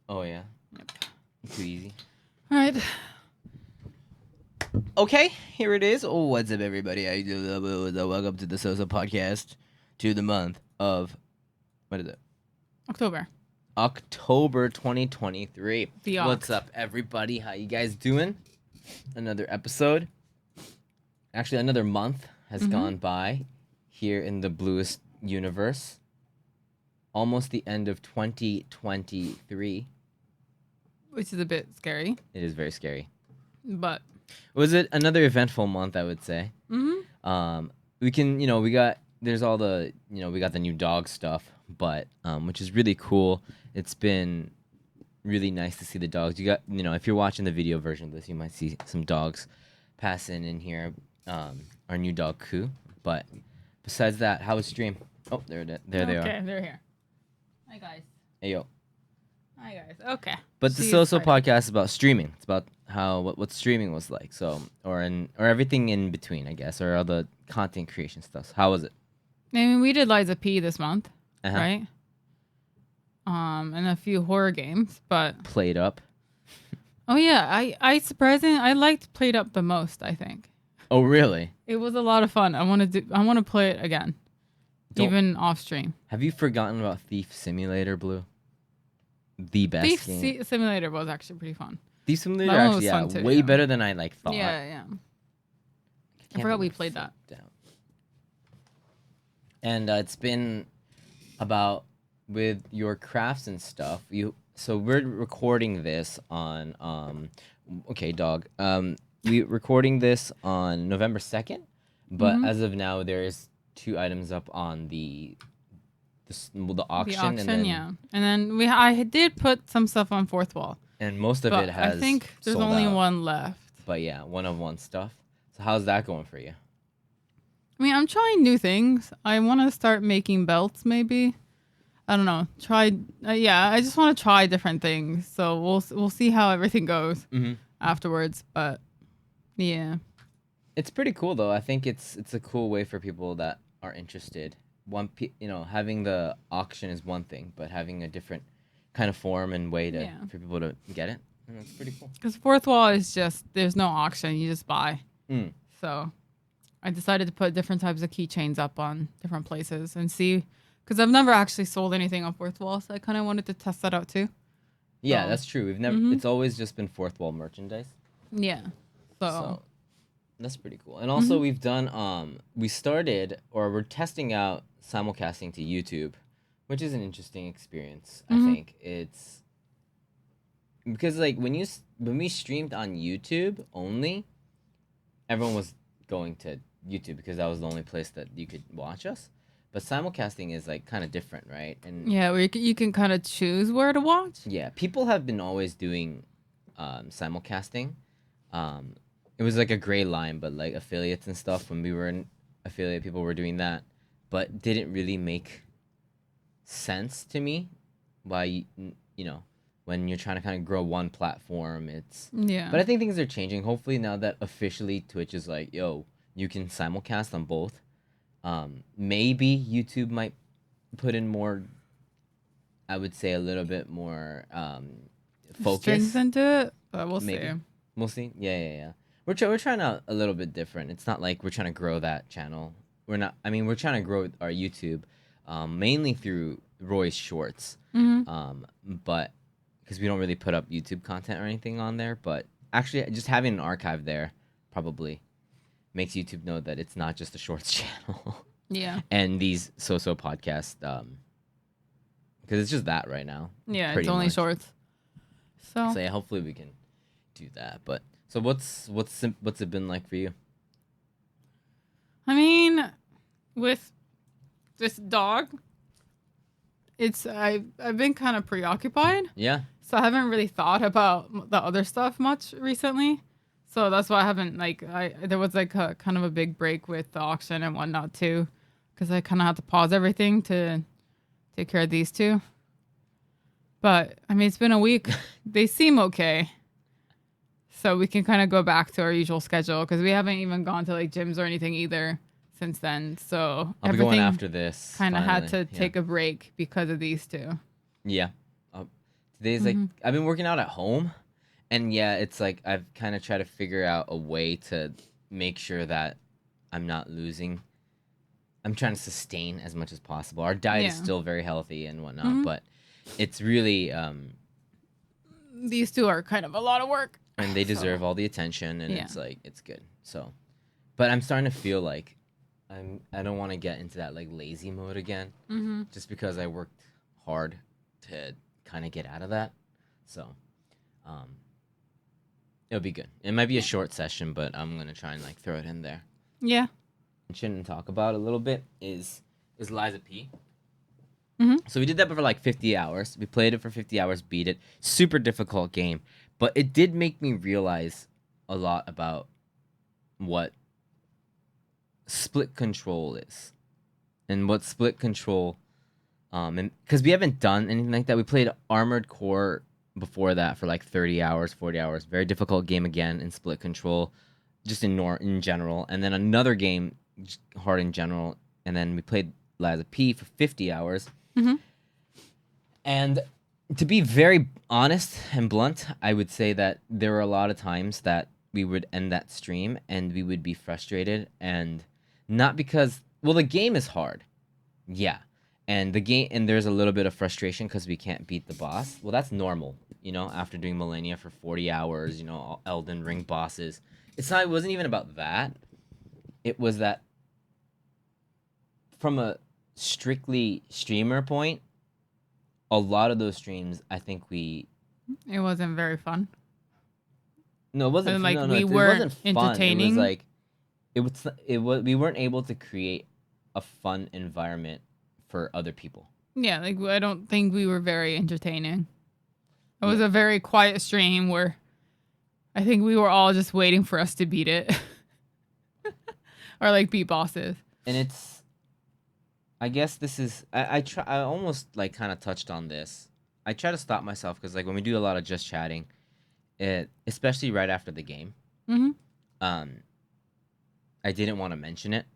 Oh yeah. Yep. Too easy. All right. Okay, here it is. Oh, what's up, everybody? Welcome to the SOSO podcast, to the month of what is it? October. October 2023. The What's Oct. up, everybody? How you guys doing? Another episode. Actually, another month has gone by here in the Blluist universe. Almost the end of 2023. Which is a bit scary, It is very scary. but Was it another eventful month? I would say. We can, we got there's all the, we got the new dog stuff, but which is really cool. It's been really nice to see the dogs. You got, if you're watching the video version of this, you might see some dogs passing in here. Our new dog Koo. But besides that, how was stream? Oh, there they are. Okay, they're here. Hi guys. Hey yo. Hi guys. Okay. But the She's SOSO excited. podcast is about streaming. It's about what streaming was like. So or everything in between, I guess, or all the content creation stuff. How was it? I mean, we did Liza P this month, Uh-huh. right? And a few horror games, but Played up. oh yeah, I surprisingly I liked Played Up the most. I think Oh really? it was a lot of fun. I want to play it again, Don't- even off stream. Have you forgotten about Thief Simulator, Blue? The best Thief game. Simulator was actually pretty fun. Thief Simulator That one was actually, fun too, way yeah. better than I thought. Yeah. I Can't forgot we believe played I that. flipped out. And it's been about with your crafts and stuff. So we're recording this on okay, dog. We recording this on November 2nd, but as of now there's 2 items up on the auction, and then Yeah. And then I did put some stuff on Fourth Wall. and most of But it has I think there's sold only out. one left. But yeah, one of one stuff. So how's that going for you? I mean, I'm trying new things. I want to start making belts, maybe. I don't know. I just want to try different things. So we'll see how everything goes afterwards. But yeah, It's pretty cool though. I think it's a cool way for people that are interested. Having the auction is one thing, but having a different kind of form and way for people to get it, it's pretty cool. because Fourth Wall is just there's no auction. You just buy. So I decided to put different types of keychains up on different places and see. Because I've never actually sold anything on Fourth Wall, so I kind of wanted to test that out too. Yeah, So- that's true. We've never. It's always just been fourth wall merchandise. Yeah. So that's pretty cool. And also we've done we started or we're testing out simulcasting to YouTube, which is an interesting experience. I think it's because like when we streamed on YouTube only, everyone was going to YouTube because that was the only place that you could watch us. But simulcasting is like kind of different, right? And Yeah, where you can kind of choose where to watch. yeah, people have been always doing simulcasting. It was like a gray line, but like affiliates and stuff, when we were in affiliate, people were doing that, but didn't really make sense to me. Why, when you're trying to kind of grow one platform, it's. Yeah. But I think things are changing. Hopefully now that officially Twitch is like, yo, you can simulcast on both. Maybe YouTube might put in more. I would say a little bit more focus. Strings into it, but we'll Maybe. see. We'll see. Yeah. We're trying out a little bit different. It's not like we're trying to grow that channel. We're not. I mean, we're trying to grow our YouTube, mainly through Roy's shorts. But because we don't really put up YouTube content or anything on there, but actually just having an archive there probably makes YouTube know that it's not just a shorts channel. Yeah. And these SOSO podcasts, because it's just that right now. Yeah, pretty it's only much. shorts. So So yeah, hopefully we can do that. But so what's it been like for you? I mean, with this dog, I've been kind of preoccupied, Yeah. so I haven't really thought about the other stuff much recently. So that's why I haven't there was like a kind of a big break with the auction and whatnot too, because I kind of had to pause everything to take care of these two. But I mean, it's been a week. They seem okay. So we can kind of go back to our usual schedule because we haven't even gone to like gyms or anything either since then. So I'll be going after this. kind of had to finally. take a break because of these two. Yeah. today's like I've been working out at home, and yeah, it's like I've kind of tried to figure out a way to make sure that I'm not losing. I'm trying to sustain as much as possible. Our diet is Yeah. still very healthy and whatnot, but it's really These two are kind of a lot of work. and they So, deserve all the attention, and yeah. it's like it's good. So, but I'm starting to feel like I don't want to get into that like lazy mode again, just because I worked hard to kind of get out of that. So, um, it'll be good. It might be a short session, but I'm gonna try and like throw it in there. Yeah. Shouldn't talk about a little bit is Liza P. Mm-hmm. So we did that for like 50 hours. We played it for 50 hours, beat it. Super difficult game, but it did make me realize a lot about what split control is and what split control and because we haven't done anything like that. We played Armored Core before that for like 30 hours, 40 hours. Very difficult game again in split control, just in general. And then another game hard in general. And then we played Liza P for 50 hours. Mm-hmm. And to be very honest and blunt, I would say that there were a lot of times that we would end that stream and we would be frustrated, and not because the game is hard. Yeah. And there's a little bit of frustration because we can't beat the boss. Well, that's normal, after doing Millennia for 40 hours, Elden Ring bosses. It wasn't even about that. It was that from a strictly streamer point, a lot of those streams, I think It wasn't very fun. no, it wasn't And like no, we it weren't wasn't fun. entertaining. It was we weren't able to create a fun environment for other people. Yeah, like I don't think we were very entertaining. It was Yeah. a very quiet stream where I think we were all just waiting for us to beat it. Or like beat bosses. And I guess this is I almost like kind of touched on this. I try to stop myself because like when we do a lot of just chatting, especially right after the game, Mm-hmm. I didn't want to mention it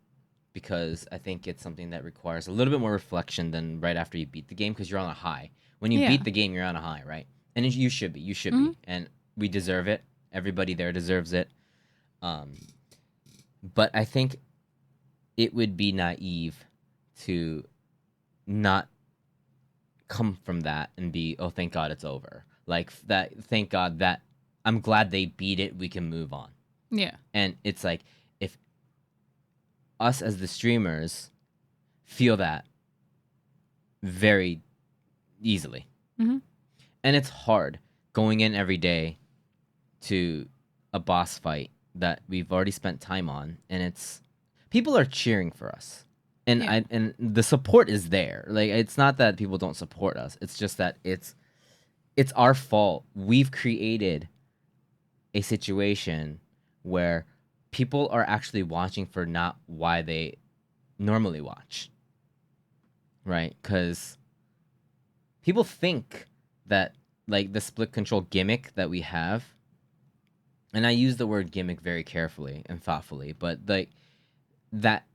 because I think it's something that requires a little bit more reflection than right after you beat the game, because you're on a high. When you Yeah. beat the game, you're on a high, right? And you should be. You should be. And we deserve it. Everybody there deserves it. But I think it would be naive to not come from that and be, oh, thank God it's over. Like that, thank God that I'm glad they beat it. We can move on. Yeah. And it's like, if us as the streamers feel that very easily. Mm-hmm. And it's hard going in every day to a boss fight that we've already spent time on, and it's people are cheering for us. And Yeah. and the support is there. Like, it's not that people don't support us. It's just that it's our fault. We've created a situation where people are actually watching for not why they normally watch. Right? Cuz people think that like the split control gimmick that we have, and I use the word gimmick very carefully and thoughtfully, but like that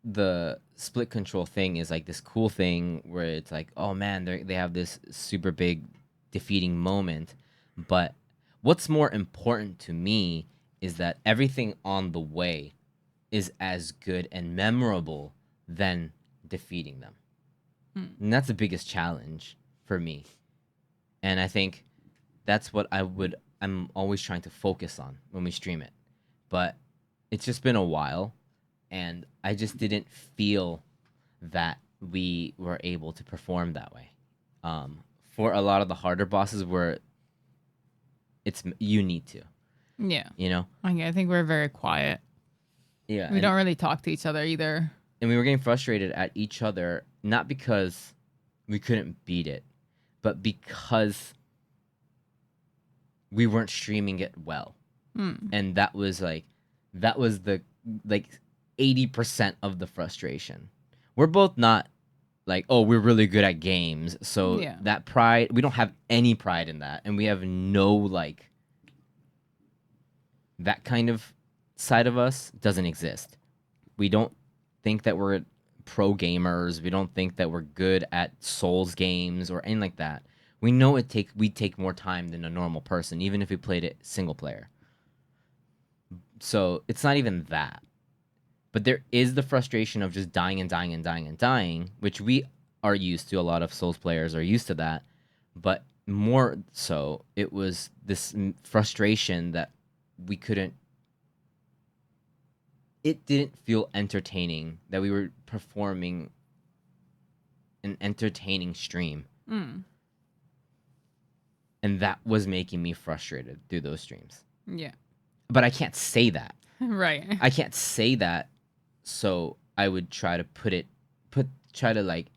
the split control thing is like this cool thing where it's like, oh man, they have this super big defeating moment. But what's more important to me is that everything on the way is as good and memorable than defeating them. And that's the biggest challenge for me. And I think that's what I'm always trying to focus on when we stream it. But it's just been a while, and I just didn't feel that we were able to perform that way. For a lot of the harder bosses where you need to, Yeah. you know? I think we're very quiet. Yeah. We don't really talk to each other either. And we were getting frustrated at each other, not because we couldn't beat it, but because we weren't streaming it well. And that was the like 80% of the frustration. We're both not like, oh, we're really good at games, so Yeah. that pride, we don't have any pride in that, and we have no like that kind of side of us doesn't exist. We don't think that we're pro gamers. We don't think that we're good at Souls games or anything like that. We know we take more time than a normal person, even if we played it single player. So it's not even that. But there is the frustration of just dying and dying and dying and dying, which we are used to. A lot of Souls players are used to that. But more so, it was this frustration that we couldn't. It didn't feel entertaining that we were performing an entertaining stream. Mm. And that was making me frustrated through those streams. Yeah. But I can't say that. Right. I can't say that, so I would try to try to like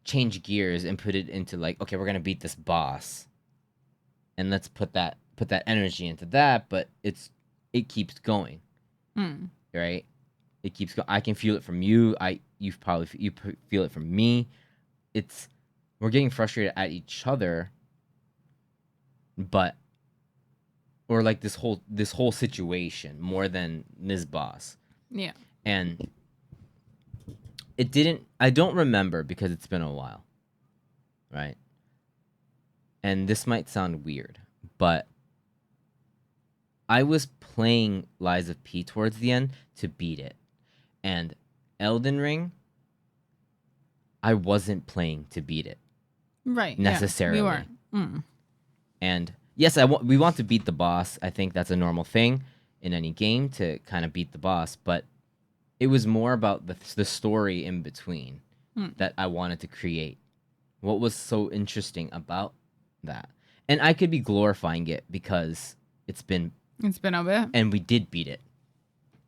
change gears and put it into like, okay, we're gonna beat this boss, and let's put that energy into that. But it keeps going, right? It keeps going. I can feel it from you. You feel it from me. We're getting frustrated at each other, but. Or like this whole situation more than this boss. Yeah. And I don't remember because it's been a while. Right? And this might sound weird, but I was playing Lies of P towards the end to beat it. And Elden Ring, I wasn't playing to beat it. Right. Necessarily. Yeah, we weren't. And yes, we want to beat the boss. I think that's a normal thing in any game to kind of beat the boss. But it was more about the story in between that I wanted to create. What was so interesting about that? And I could be glorifying it because it's been a bit. And we did beat it.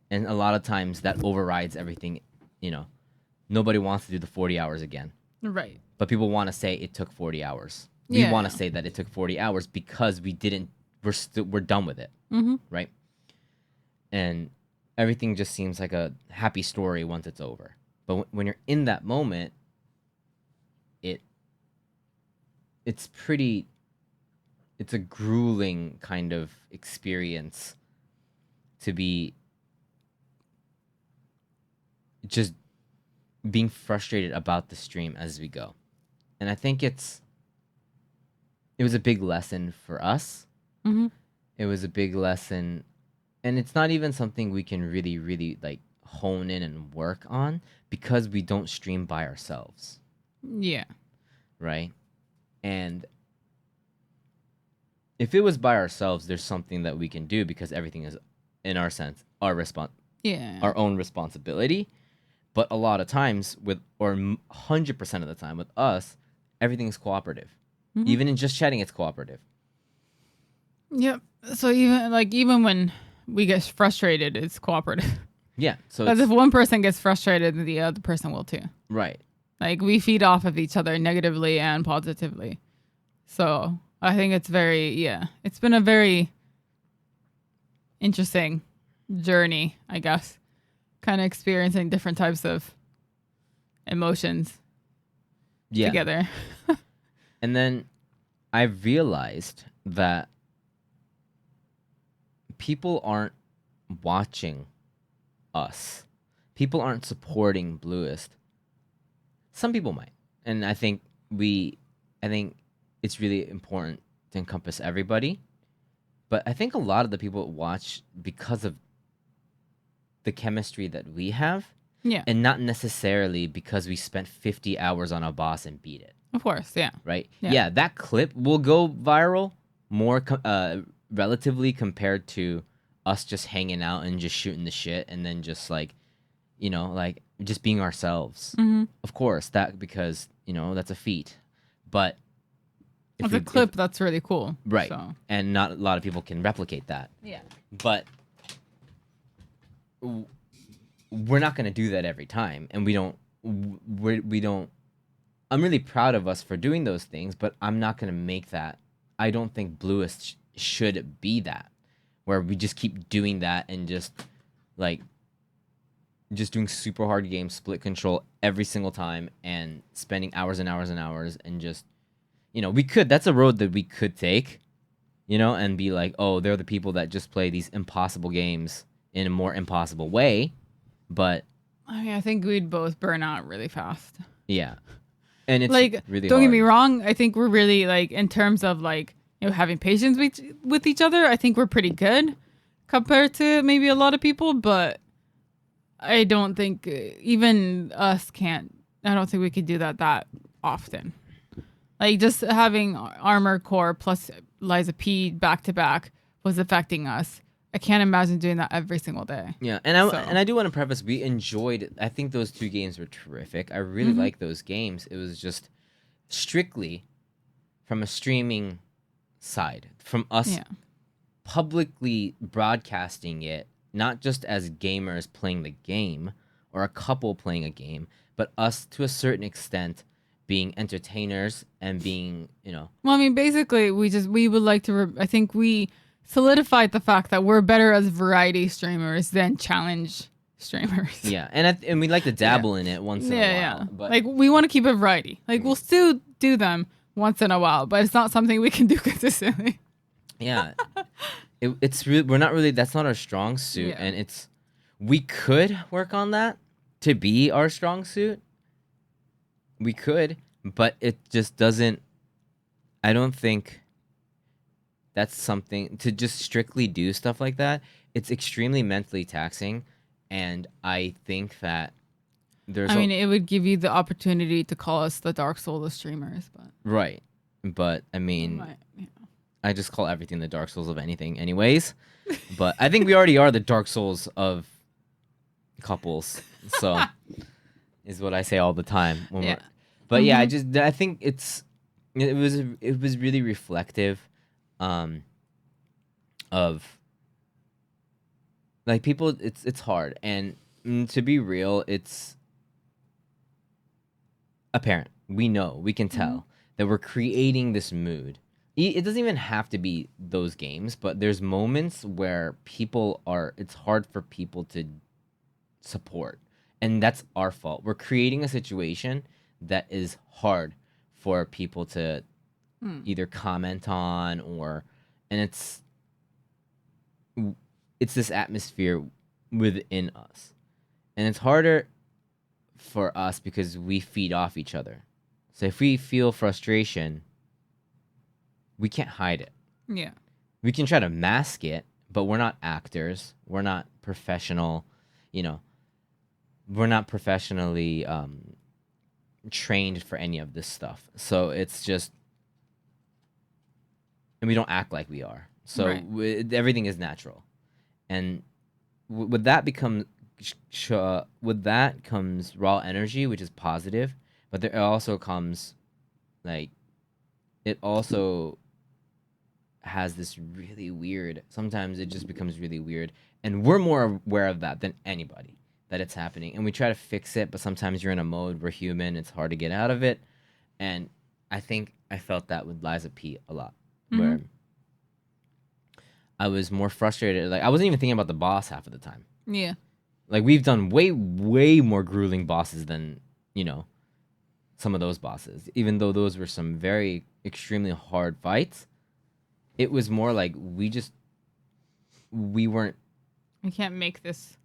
And a lot of times that overrides everything, Nobody wants to do the 40 hours again. Right. But people want to say it took 40 hours. We want to say that it took 40 hours because we're done with it. Mm-hmm. Right? And everything just seems like a happy story once it's over. But when you're in that moment, it's a grueling kind of experience to be just being frustrated about the stream as we go. And I think it was a big lesson for us. Mm-hmm. It was a big lesson, and it's not even something we can really, really like hone in and work on because we don't stream by ourselves. Yeah. Right? And if it was by ourselves, there's something that we can do because everything is, in our sense, our own responsibility. But a lot of times 100% of the time with us, everything is cooperative. Mm-hmm. Even in just chatting, it's cooperative. Yep. So even when we get frustrated, it's cooperative. Yeah. So because if one person gets frustrated, the other person will too. Right. Like we feed off of each other negatively and positively. So I think it's it's been a very interesting journey, I guess. Kind of experiencing different types of emotions together. And then I realized that people aren't watching us. People aren't supporting Blluist. Some people might. And I think it's really important to encompass everybody. But I think a lot of the people watch because of the chemistry that we have. Yeah. And not necessarily because we spent 50 hours on a boss and beat it. Of course, yeah. Right? Yeah, that clip will go viral more relatively compared to us just hanging out and just shooting the shit and then just just being ourselves. Mm-hmm. Of course, because that's a feat. But it's a clip that's really cool. Right. So. And not a lot of people can replicate that. Yeah. But we're not going to do that every time, and we don't. I'm really proud of us for doing those things, but I'm not going to make that. I don't think Blluist should be that, where we just keep doing that and just doing super hard games, split control every single time, and spending hours and hours and hours, and just, we could. That's a road that we could take, and be like, oh, they're the people that just play these impossible games in a more impossible way, but I think we'd both burn out really fast. Yeah. And it's Like, really don't hard. get me wrong. I think we're really like in terms of like having patience with each other. I think we're pretty good compared to maybe a lot of people, but I don't think even us can't. I don't think we could do that often. Like just having Armor Core plus Liza P back to back was affecting us. I can't imagine doing that every single day. Yeah, So. and I do want to preface, we enjoyed. I think those 2 games were terrific. I really like those games. It was just strictly from a streaming side, from us Yeah. publicly broadcasting it, not just as gamers playing the game or a couple playing a game, but us to a certain extent being entertainers and being, Well, I mean, basically, we would like to. I think we solidified the fact that we're better as variety streamers than challenge streamers. yeah, and we like to dabble in it once in a while. Yeah. But Like we want to keep it variety. Like we'll still do them once in a while, but it's not something we can do consistently. yeah, it's really, we're not really, that's not our strong suit, Yeah. and we could work on that to be our strong suit. We could, but it just doesn't. I don't think that's something to just strictly do stuff like that. It's extremely mentally taxing, and I think that I mean, it would give you the opportunity to call us the Dark Souls of streamers, but right. But I mean, I just call everything the Dark Souls of anything, anyways. But I think we already are the Dark Souls of couples, so is what I say all the time. Yeah. But yeah, I think it was really reflective, of like people. It's hard, and to be real, it's apparent. We know, we can tell that we're creating this mood. It doesn't even have to be those games, but there's moments where it's hard for people to support. And that's our fault. We're creating a situation that is hard for people to either comment on and it's this atmosphere within us. And it's harder for us because we feed off each other. So if we feel frustration, we can't hide it. Yeah. We can try to mask it, but we're not actors. We're not professional, we're not professionally trained for any of this stuff. So it's just, and we don't act like we are. So Right. Everything is natural. And with that comes raw energy, which is positive, but there also comes, like, it also has this really weird, sometimes it just becomes really weird, and we're more aware of that than anybody, that it's happening, and we try to fix it, but sometimes you're in a mode, we're human, it's hard to get out of it. And I think I felt that with Liza P a lot, where I was more frustrated. Like, I wasn't even thinking about the boss half of the time. Yeah. Like, we've done way more grueling bosses than, some of those bosses. Even though those were some very extremely hard fights, it was more like we weren't. We can't make this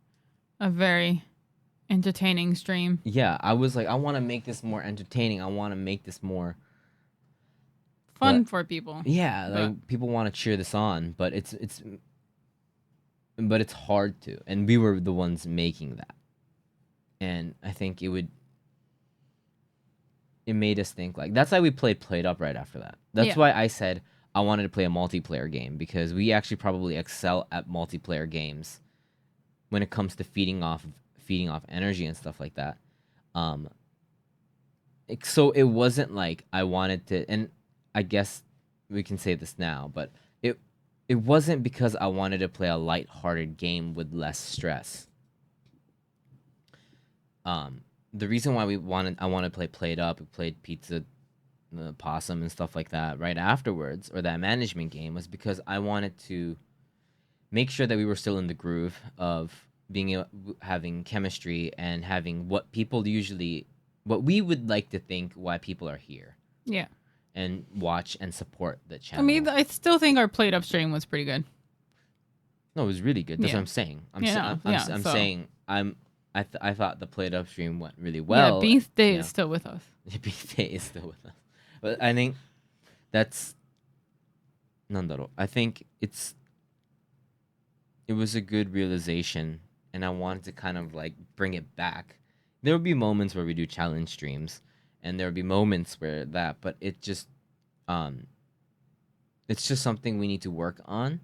a very entertaining stream. Yeah, I was like, I want to make this more entertaining. I want to make this more fun for people. Yeah, like people want to cheer this on, but it's hard to, and we were the ones making that, and I think it made us think, like, that's why we played up right after that. That's why I said I wanted to play a multiplayer game, because we actually probably excel at multiplayer games when it comes to feeding off energy and stuff like that. So it wasn't like I wanted to, and I guess we can say this now, but it wasn't because I wanted to play a lighthearted game with less stress. The reason why I wanted to play Played Up, we played Pizza Possum and stuff like that right afterwards, or that management game, was because I wanted to make sure that we were still in the groove of having chemistry and having what we would like to think why people are here. Yeah. And watch and support the channel. I mean, I still think our Played Up stream was pretty good. No, it was really good. That's what I'm saying. I'm saying I thought the played up stream went really Yeah, well. Beast Day Yeah, is still with us. Beast Day is still with us, but I think that's なんだろう. I think it was a good realization, and I wanted to kind of like bring it back. There would be moments where we do challenge streams, and there would be moments where that, but um, it's just something we need to work on,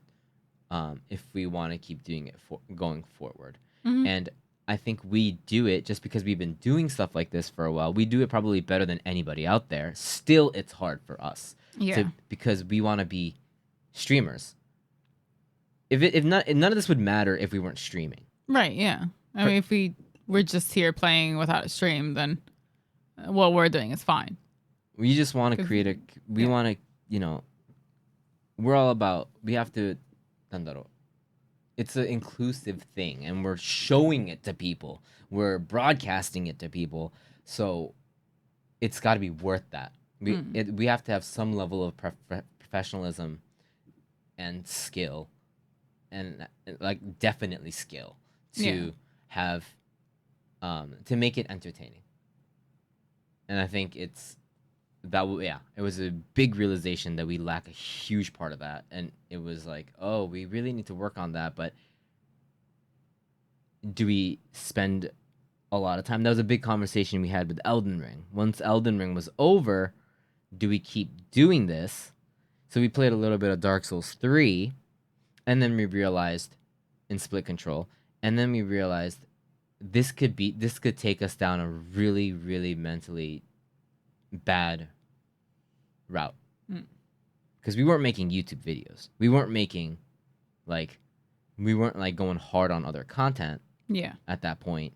if we want to keep doing it going forward. Hmm. And I think we do it just because we've been doing stuff like this for a while. We do it probably better than anybody out there. Still, it's hard for us Yeah. because we want to be streamers. If none of this would matter if we weren't streaming. Right. Yeah. I mean, if we're just here playing without a stream, then what we're doing is fine. We just want to 'Cause- create we yeah. want to, we're all about, we have to, なんだろう, it's an inclusive thing, and we're showing it to people. We're broadcasting it to people. So it's got to be worth that. We have to have some level of professionalism and skill, and like definitely skill to Yeah. have to make it entertaining. And I think it was a big realization that we lack a huge part of that, and it was like, oh, we really need to work on that. But do we spend a lot of time? That was a big conversation we had with Elden Ring. Once Elden Ring was over, do we keep doing this? So we played a little bit of Dark Souls 3, and then we realized in Split Control, and then we realized this could take us down a really, really mentally bad route. Because we weren't making YouTube videos. We weren't like going hard on other content. Yeah. At that point.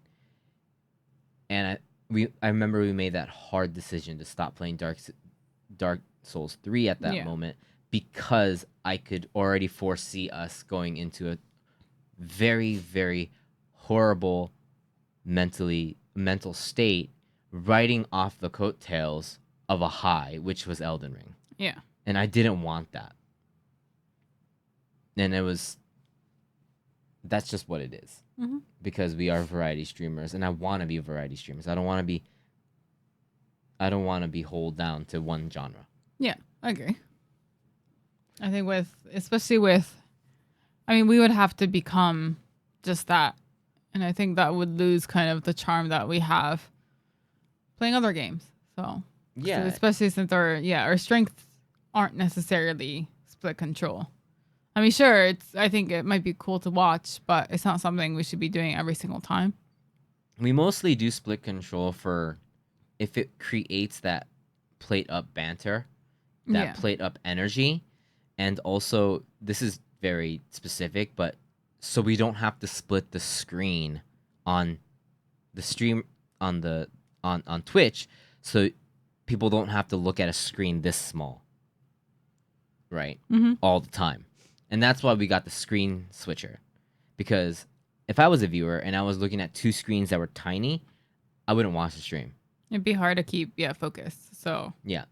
And I remember we made that hard decision to stop playing Dark Souls 3 at that moment, because I could already foresee us going into a very, very horrible mental state, riding off the coattails of a high, which was Elden Ring. Yeah. And I didn't want that. And that's just what it is. Mm-hmm. Because we are variety streamers, and I want to be variety streamers. I don't want to be holed down to one genre. Yeah, I agree. I think especially with, I mean, we would have to become just that. And I think that would lose kind of the charm that we have playing other games. So, Yeah. especially since our strengths aren't necessarily Split Control. I mean, sure, I think it might be cool to watch, but it's not something we should be doing every single time. We mostly do Split Control for if it creates that plate up banter, that plate up energy, and also this is very specific, but so we don't have to split the screen on the stream on Twitch, so people don't have to look at a screen this small, right? All the time. And that's why we got the screen switcher. Because if I was a viewer and I was looking at two screens that were tiny, I wouldn't watch the stream. It'd be hard to keep focused. So yeah.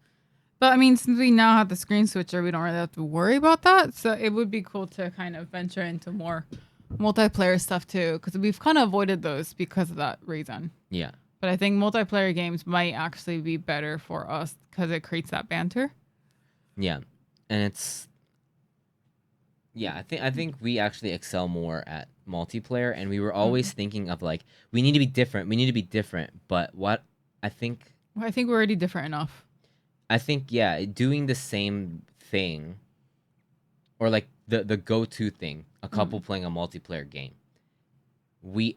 But I mean, since we now have the screen switcher, we don't really have to worry about that. So it would be cool to kind of venture into more multiplayer stuff too, because we've kind of avoided those because of that reason. Yeah. But I think multiplayer games might actually be better for us because it creates that banter. Yeah, and it's. Yeah, I think we actually excel more at multiplayer, and we were always thinking of like, we need to be different. But what I think we're already different enough. I think doing the same thing, or like the go-to thing, a couple playing a multiplayer game. We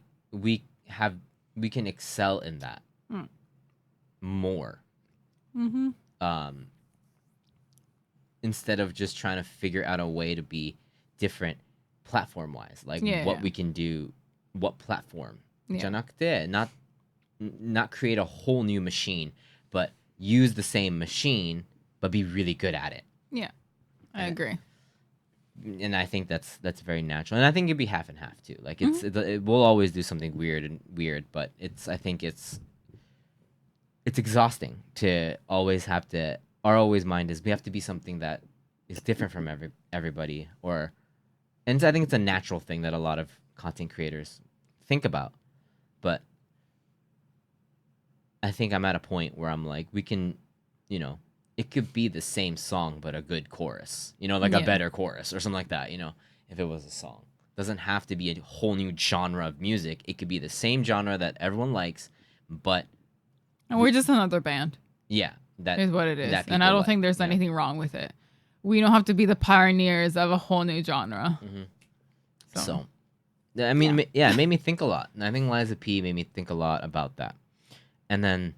can excel in that more. Instead of just trying to figure out a way to be different platform wise, like what we can do, what platform. じゃなくて, not create a whole new machine, but use the same machine, but be really good at it. Yeah, I agree. And I think that's very natural, and I think it'd be half and half too. Like we'll always do something weird, but I think it's exhausting to always have to. Our always mind is we have to be something that is different from everybody, and I think it's a natural thing that a lot of content creators think about. but I think I'm at a point where I'm like, we can, you know, it could be the same song but a good chorus, you know, like a Yeah. better chorus or something like that, you know, if it was a song. Doesn't have to be a whole new genre of music. It could be the same genre that everyone likes, but And we're just another band, yeah, that is what it is. that And I people don't like. think there's Yeah. anything wrong with it. We don't have to be the pioneers of a whole new genre. Mm-hmm. So, So, I mean, yeah. yeah, it made me think a lot. And I think Liza P made me think a lot about that. And then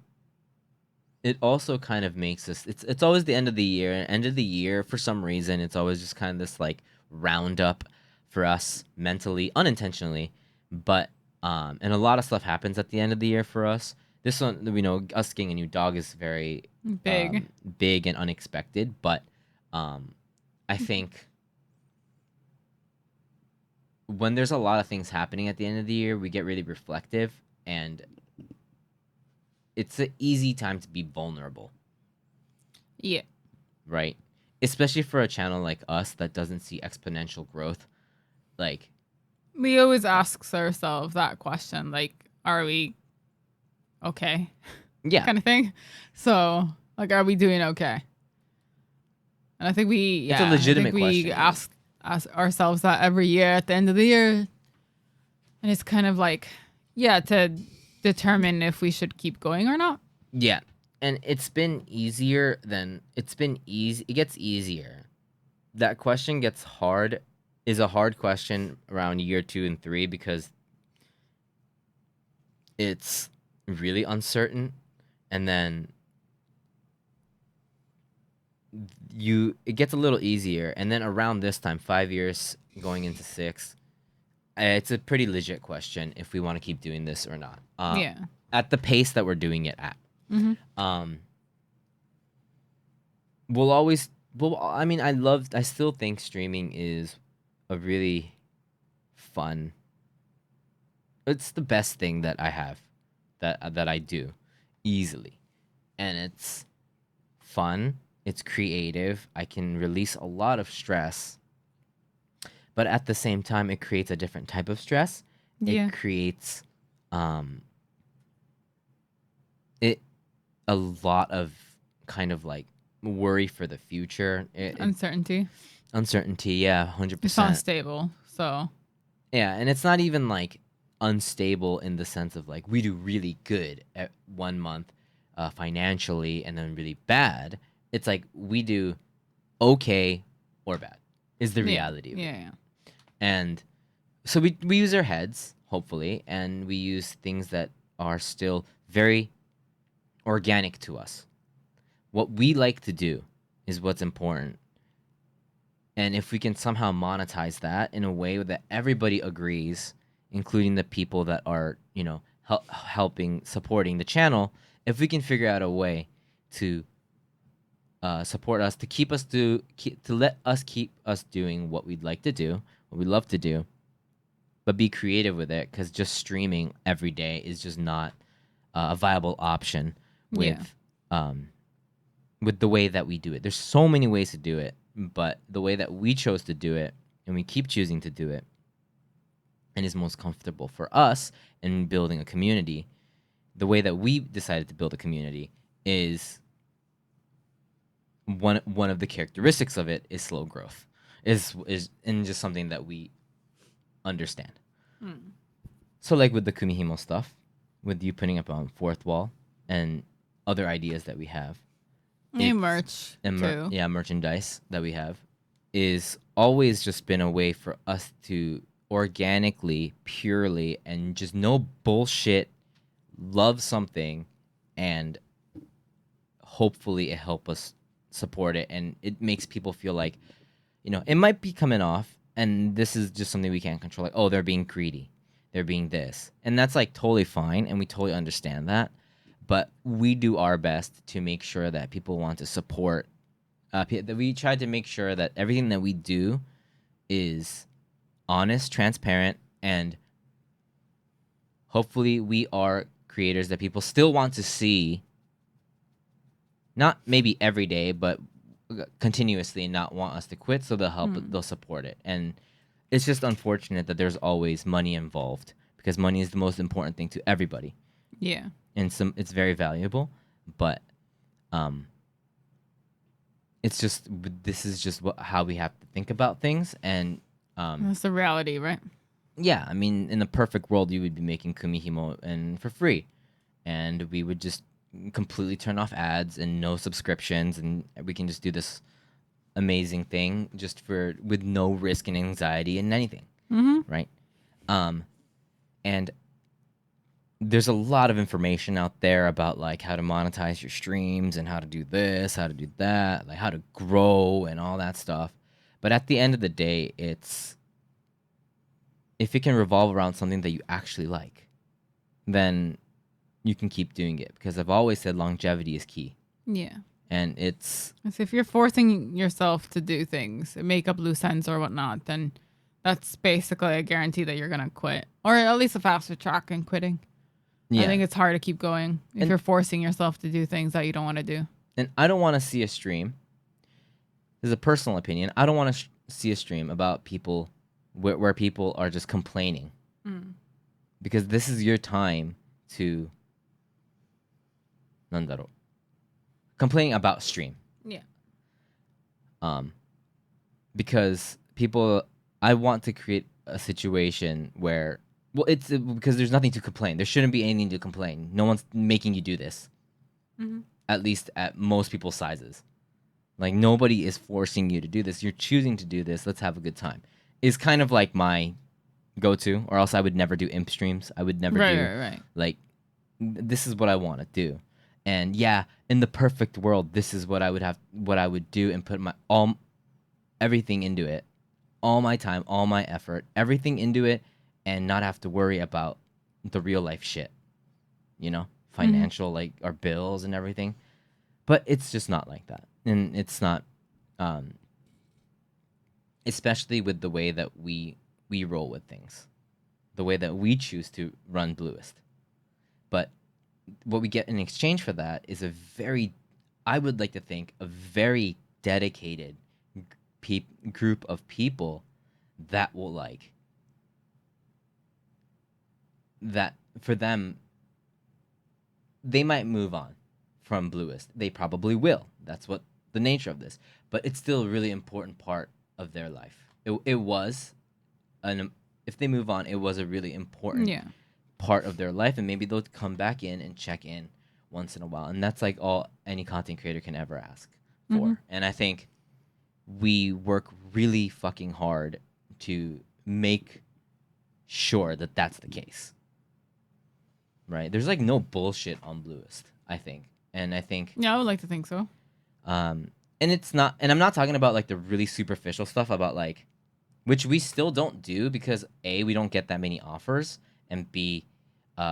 it also kind of makes us, it's always the end of the year. And end of the year, for some reason, it's always just kind of this like roundup for us mentally, unintentionally. But, and a lot of stuff happens at the end of the year for us. This one, you know, us getting a new dog is very Big. big and unexpected. But I think when there's a lot of things happening at the end of the year, we get really reflective, and it's an easy time to be vulnerable, Yeah. right? Especially for a channel like us that doesn't see exponential growth. Like, We always ask ourselves that question, like, are we okay? yeah, Kind of thing. So, like, are we doing okay? And I think it's a I think legitimate we question. Yeah. ask ourselves that every year at the end of the year. And it's kind of like, yeah, to determine if we should keep going or not. Yeah. And it's been easier than it's been easy. It gets easier. That question gets hard, is a hard question around year 2 and 3 because it's really uncertain. And then it gets a little easier, and then around this time, 5 years going into 6, it's a pretty legit question if we want to keep doing this or not. Yeah. At the pace that we're doing it at. Mm-hmm. We'll always. Well, I mean, I still think streaming is a really fun. It's the best thing that I have, that I do, easily, and it's fun. It's creative. I can release a lot of stress, but at the same time, it creates a different type of stress. Yeah. It creates, it a lot of kind of like worry for the future. Uncertainty. Uncertainty, yeah, It's 100%. unstable. So, Yeah, and it's not even like unstable in the sense of like we do really good at 1 month financially and then really bad. It's like we do okay or bad is the reality of it. Yeah. And so we use our heads, hopefully, and we use things that are still very organic to us. What we like to do is what's important. And if we can somehow monetize that in a way that everybody agrees, including the people that are, you know, helping, supporting the channel, if we can figure out a way to support us, to let us keep us doing what we'd like to do, what we love to do, but be creative with it, because just streaming every day is just not a viable option with the way that we do it. There's so many ways to do it, but the way that we chose to do it, and we keep choosing to do it, and is most comfortable for us in building a community, the way that we decided to build a community is one of the characteristics of it is slow growth, is and just something that we understand. So like with the Kumihimo stuff, with you putting up on fourth wall and other ideas that we have, merch and too. merchandise that we have, is always just been a way for us to organically, purely, and just no bullshit, love something, and hopefully it help us support it, and it makes people feel like, you know, it might be coming off, and this is just something we can't control. Like, oh, they're being greedy, they're being this, and that's like totally fine, and we totally understand that. But we do our best to make sure that people want to support. That we try to make sure that everything that we do is honest, transparent, and hopefully we are creators that people still want to see. Not maybe every day, but continuously, and not want us to quit. So they'll help. They'll support it, and it's just unfortunate that there's always money involved, because money is the most important thing to everybody. Yeah. And it's very valuable, but it's just this is just how we have to think about things. And That's the reality, right? yeah, I mean, in the perfect world, you would be making Kumihimo and for free, and we would just completely turn off ads and no subscriptions, and we can just do this amazing thing just with no risk and anxiety and anything, right? And there's a lot of information out there about like how to monetize your streams and how to do this, how to do that, like how to grow and all that stuff. But at the end of the day, it's if it can revolve around something that you actually like, then you can keep doing it, because I've always said longevity is key. Yeah. And it's if you're forcing yourself to do things, make up loose ends or whatnot, then that's basically a guarantee that you're gonna quit, or at least a faster track in quitting. yeah. I think it's hard to keep going if you're forcing yourself to do things that you don't want to do. And I don't want to see a stream. This is a personal opinion. I don't want to see a stream about people where people are just complaining, because this is your time to complaining about stream. Yeah. Because I want to create a situation where, well, it's because there's nothing to complain. There shouldn't be anything to complain. No one's making you do this. At least at most people's sizes. Like, nobody is forcing you to do this. You're choosing to do this. Let's have a good time. Is kind of like my go-to, or else I would never do imp streams. I would never Right. Like, this is what I want to do. And yeah, in the perfect world, this is what I would do, and put everything into it. All my time, all my effort, everything into it, and not have to worry about the real life shit. You know? Financial, like our bills and everything. But it's just not like that. And it's not especially with the way that we roll with things. The way that we choose to run Blluist. But what we get in exchange for that is I would like to think, a very dedicated group of people that will like, that for them, they might move on from Blluist. They probably will. That's what the nature of this. But it's still a really important part of their life. It was if they move on, it was a really important part of their life, and maybe they'll come back in and check in once in a while. And that's like all any content creator can ever ask for. And I think we work really fucking hard to make sure that that's the case. Right? There's like no bullshit on Blluist, I think. And I think I would like to think so. And it's not, and I'm not talking about like the really superficial stuff about like, which we still don't do, because A, we don't get that many offers, and B,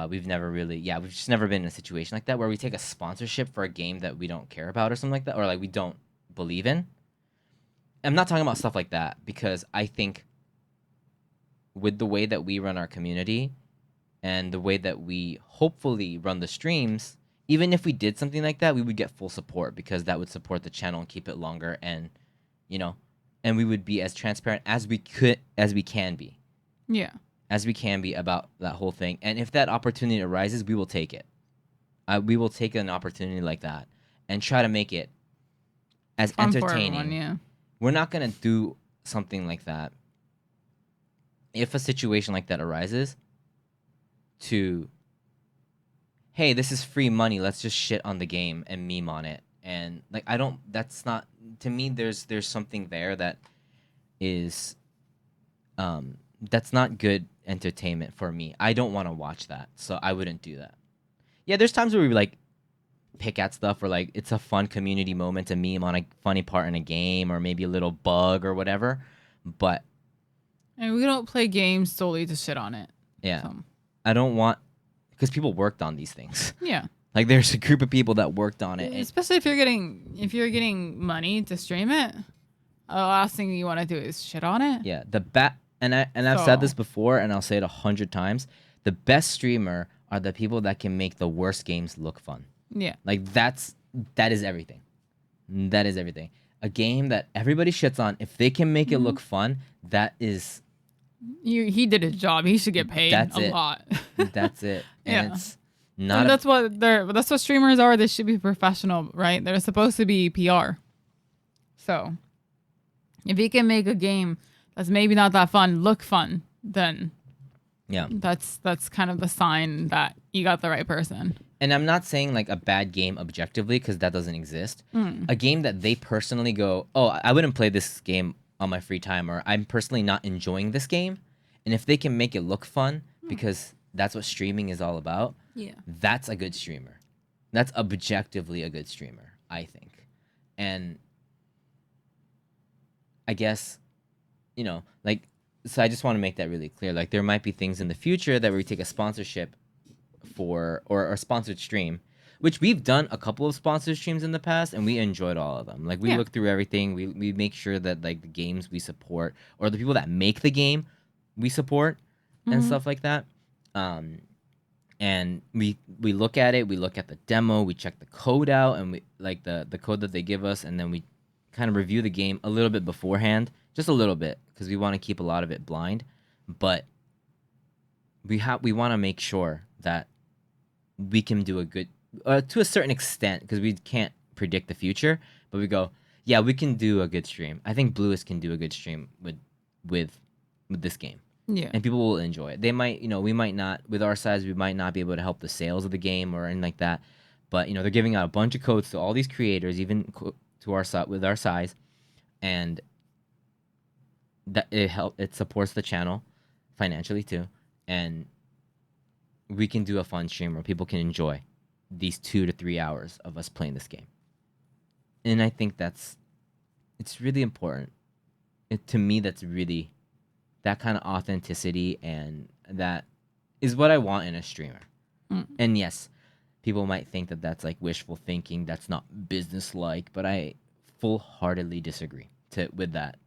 we've just never been in a situation like that where we take a sponsorship for a game that we don't care about or something like that, or like we don't believe in. I'm not talking about stuff like that, because I think with the way that we run our community and the way that we hopefully run the streams, even if we did something like that, we would get full support, because that would support the channel and keep it longer, and and we would be as transparent as we can be. Yeah. As we can be about that whole thing. And if that opportunity arises, we will take it. We will take an opportunity like that and try to make it as Fun entertaining. For everyone, We're not going to do something like that if a situation like that arises to, hey, this is free money, let's just shit on the game and meme on it. And like, that's not, to me, there's something there that is that's not good entertainment for me. I don't want to watch that, so I wouldn't do that. Yeah, there's times where we like pick at stuff, or like it's a fun community moment to meme on a funny part in a game, or maybe a little bug or whatever, but and we don't play games solely to shit on it. Yeah. So. I don't want, because people worked on these things. Yeah. Like, there's a group of people that worked on it. Especially if you're getting money to stream it, the last thing you want to do is shit on it. Yeah. I've said this before, and I'll say it 100 times. The best streamer are the people that can make the worst games look fun. Yeah. Like, that is everything. That is everything. A game that everybody shits on, if they can make it look fun, that is he did his job. He should get paid That's a it. lot. That's it. And Yeah. it's not And a, that's what streamers are. They should be professional, right? They're supposed to be PR. So if you can make a game that's maybe not that fun look fun, then yeah. that's kind of the sign that you got the right person. And I'm not saying like a bad game objectively, because that doesn't exist. A game that they personally go, oh, I wouldn't play this game on my free time, or I'm personally not enjoying this game. And if they can make it look fun, because that's what streaming is all about, Yeah. that's a good streamer. That's objectively a good streamer, I think. And I guess, like, so I just want to make that really clear. Like, there might be things in the future that we take a sponsorship for, or a sponsored stream, which we've done a couple of sponsored streams in the past, and we enjoyed all of them. Like, we look through everything. We make sure that, like, the games we support, or the people that make the game we support, and stuff like that. And we look at it, we look at the demo, we check the code out, and we like the code that they give us, and then we kind of review the game a little bit beforehand, just a little bit, because we want to keep a lot of it blind. But we want to make sure that we can do a good, to a certain extent, because we can't predict the future. But we go, yeah, we can do a good stream. I think Blluist can do a good stream with this game. Yeah. And people will enjoy it. They might, we might not, with our size, we might not be able to help the sales of the game or anything like that. But, they're giving out a bunch of codes to all these creators, even to our with our size, and that it supports the channel financially too. And we can do a fun stream where people can enjoy these 2 to 3 hours of us playing this game. And I think it's really important. To me, that's really, that kind of authenticity, and that is what I want in a streamer. And yes, people might think that that's like wishful thinking, that's not business-like, but I full-heartedly disagree with that.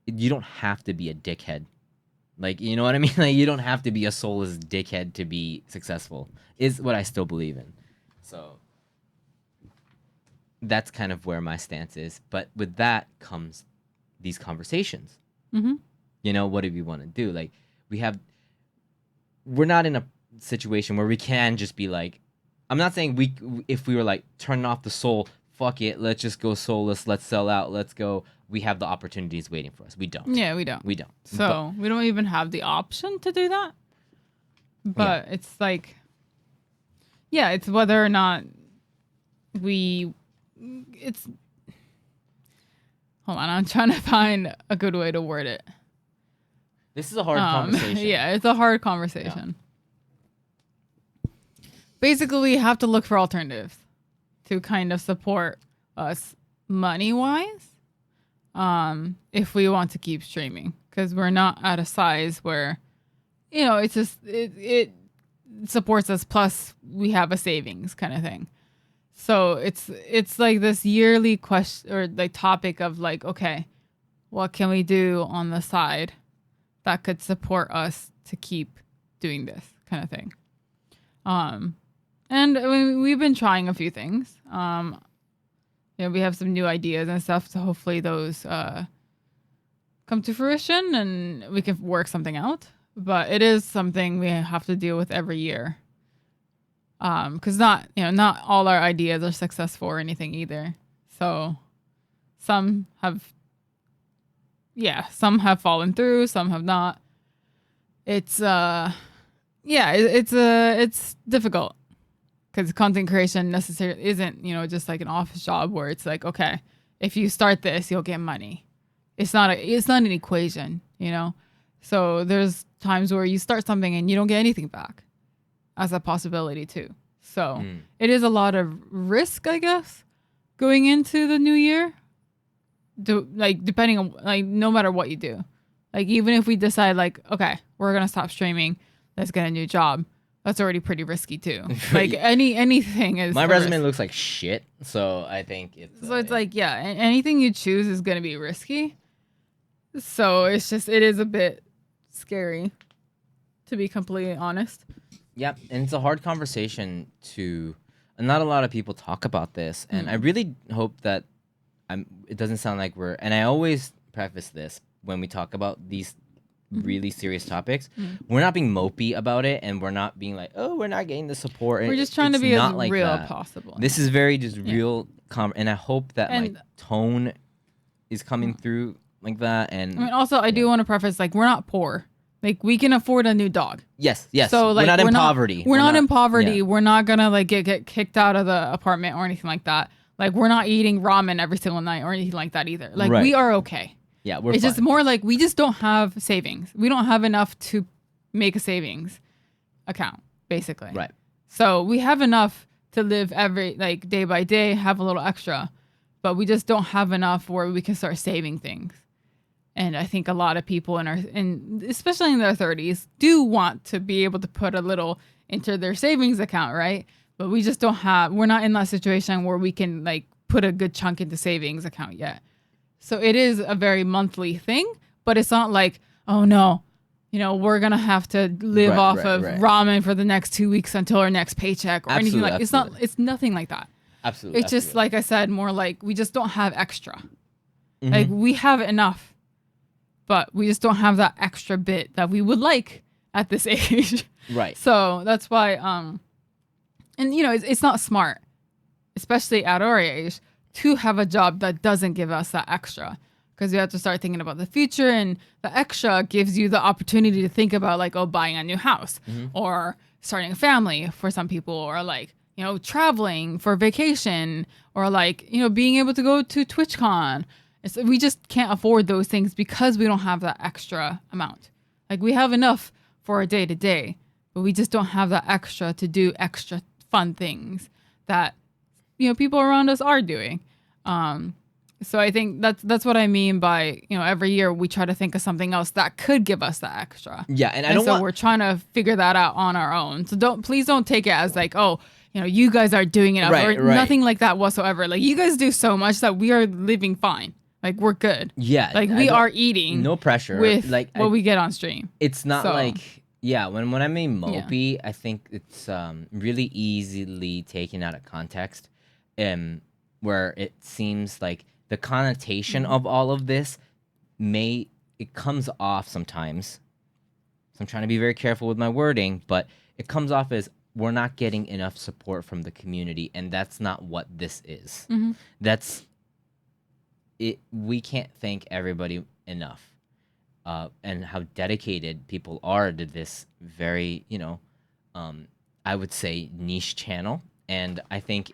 You don't have to be a dickhead. Like, you know what I mean? Like, you don't have to be a soulless dickhead to be successful, is what I still believe in. So that's kind of where my stance is. But with that comes these conversations. What do we want to do? Like, we're not in a situation where we can just be like, I'm not saying if we were like, turn off the soul, fuck it, let's just go soulless, let's sell out, let's go. We have the opportunities waiting for us. We don't. Yeah, we don't. We don't. So we don't even have the option to do that. But it's like, yeah, it's whether or not hold on, I'm trying to find a good way to word it. This is a hard conversation. Yeah, it's a hard conversation. Yeah. Basically, we have to look for alternatives to kind of support us money-wise, if we want to keep streaming, because we're not at a size where, it's just it supports us. Plus, we have a savings kind of thing. So it's like this yearly question, or like topic of like, okay, what can we do on the side that could support us to keep doing this kind of thing. And I mean, we've been trying a few things. We have some new ideas and stuff, so hopefully those come to fruition and we can work something out. But it is something we have to deal with every year. Because not all our ideas are successful or anything either. So some have fallen through, some have not. It's it's difficult, because content creation necessarily isn't, just like an office job where it's like, okay, if you start this, you'll get money. It's not an equation, So there's times where you start something and you don't get anything back, as a possibility too. So it is a lot of risk, I guess, going into the new year. Depending on, like, no matter what you do, like, even if we decide like, okay, we're gonna stop streaming, let's get a new job, that's already pretty risky too. Like anything is. My resume looks like shit, so I think it's. So it's like, yeah, anything you choose is gonna be risky. So it is a bit scary, to be completely honest. Yep, and it's a hard conversation and not a lot of people talk about this, and I really hope that it doesn't sound like and I always preface this when we talk about these really serious topics. We're not being mopey about it, and we're not being like, oh, we're not getting the support. We're just trying to be as real as possible. This is very just real, and I hope that my tone is coming through like that. And I mean, also, I do want to preface, like, we're not poor. Like, we can afford a new dog. Yes. So, like, we're not in poverty. We're not in poverty. Yeah. We're not gonna like get kicked out of the apartment or anything like that. Like, we're not eating ramen every single night or anything like that either. Like, we are okay. Yeah, we're It's fine. just more like we just don't have savings. We don't have enough to make a savings account, basically. Right. So we have enough to live every, like, day by day, have a little extra, but we just don't have enough where we can start saving things. And I think a lot of people especially in their 30s do want to be able to put a little into their savings account, right? But we just we're not in that situation where we can, like, put a good chunk into savings account yet. So it is a very monthly thing, but it's not like, oh no, we're going to have to live off of ramen for the next 2 weeks until our next paycheck or anything like that. It's nothing like that. Absolutely. It's just, like I said, more like we just don't have extra. Mm-hmm. Like, we have enough, but we just don't have that extra bit that we would like at this age. Right. So that's why, and it's not smart, especially at our age, to have a job that doesn't give us that extra, because you have to start thinking about the future, and the extra gives you the opportunity to think about, like, buying a new house or starting a family for some people, or, like, traveling for vacation, or, like, being able to go to TwitchCon. We just can't afford those things because we don't have that extra amount. Like, we have enough for a day to day, but we just don't have that extra to do extra fun things that people around us are doing. So I think that's what I mean by, every year we try to think of something else that could give us that extra. Yeah, and we're trying to figure that out on our own. So please don't take it as like, oh, you guys are doing enough, or nothing like that whatsoever. Like, you guys do so much that we are living fine. Like, we're good. Yeah. Like, we are eating. No pressure. With what we get on stream. It's not like, when I mean mopey, I think it's really easily taken out of context. Where it seems like the connotation of all of this it comes off sometimes. So I'm trying to be very careful with my wording, but it comes off as we're not getting enough support from the community, and that's not what this is. Mm-hmm. That's it. We can't thank everybody enough, and how dedicated people are to this very, I would say, niche channel, and I think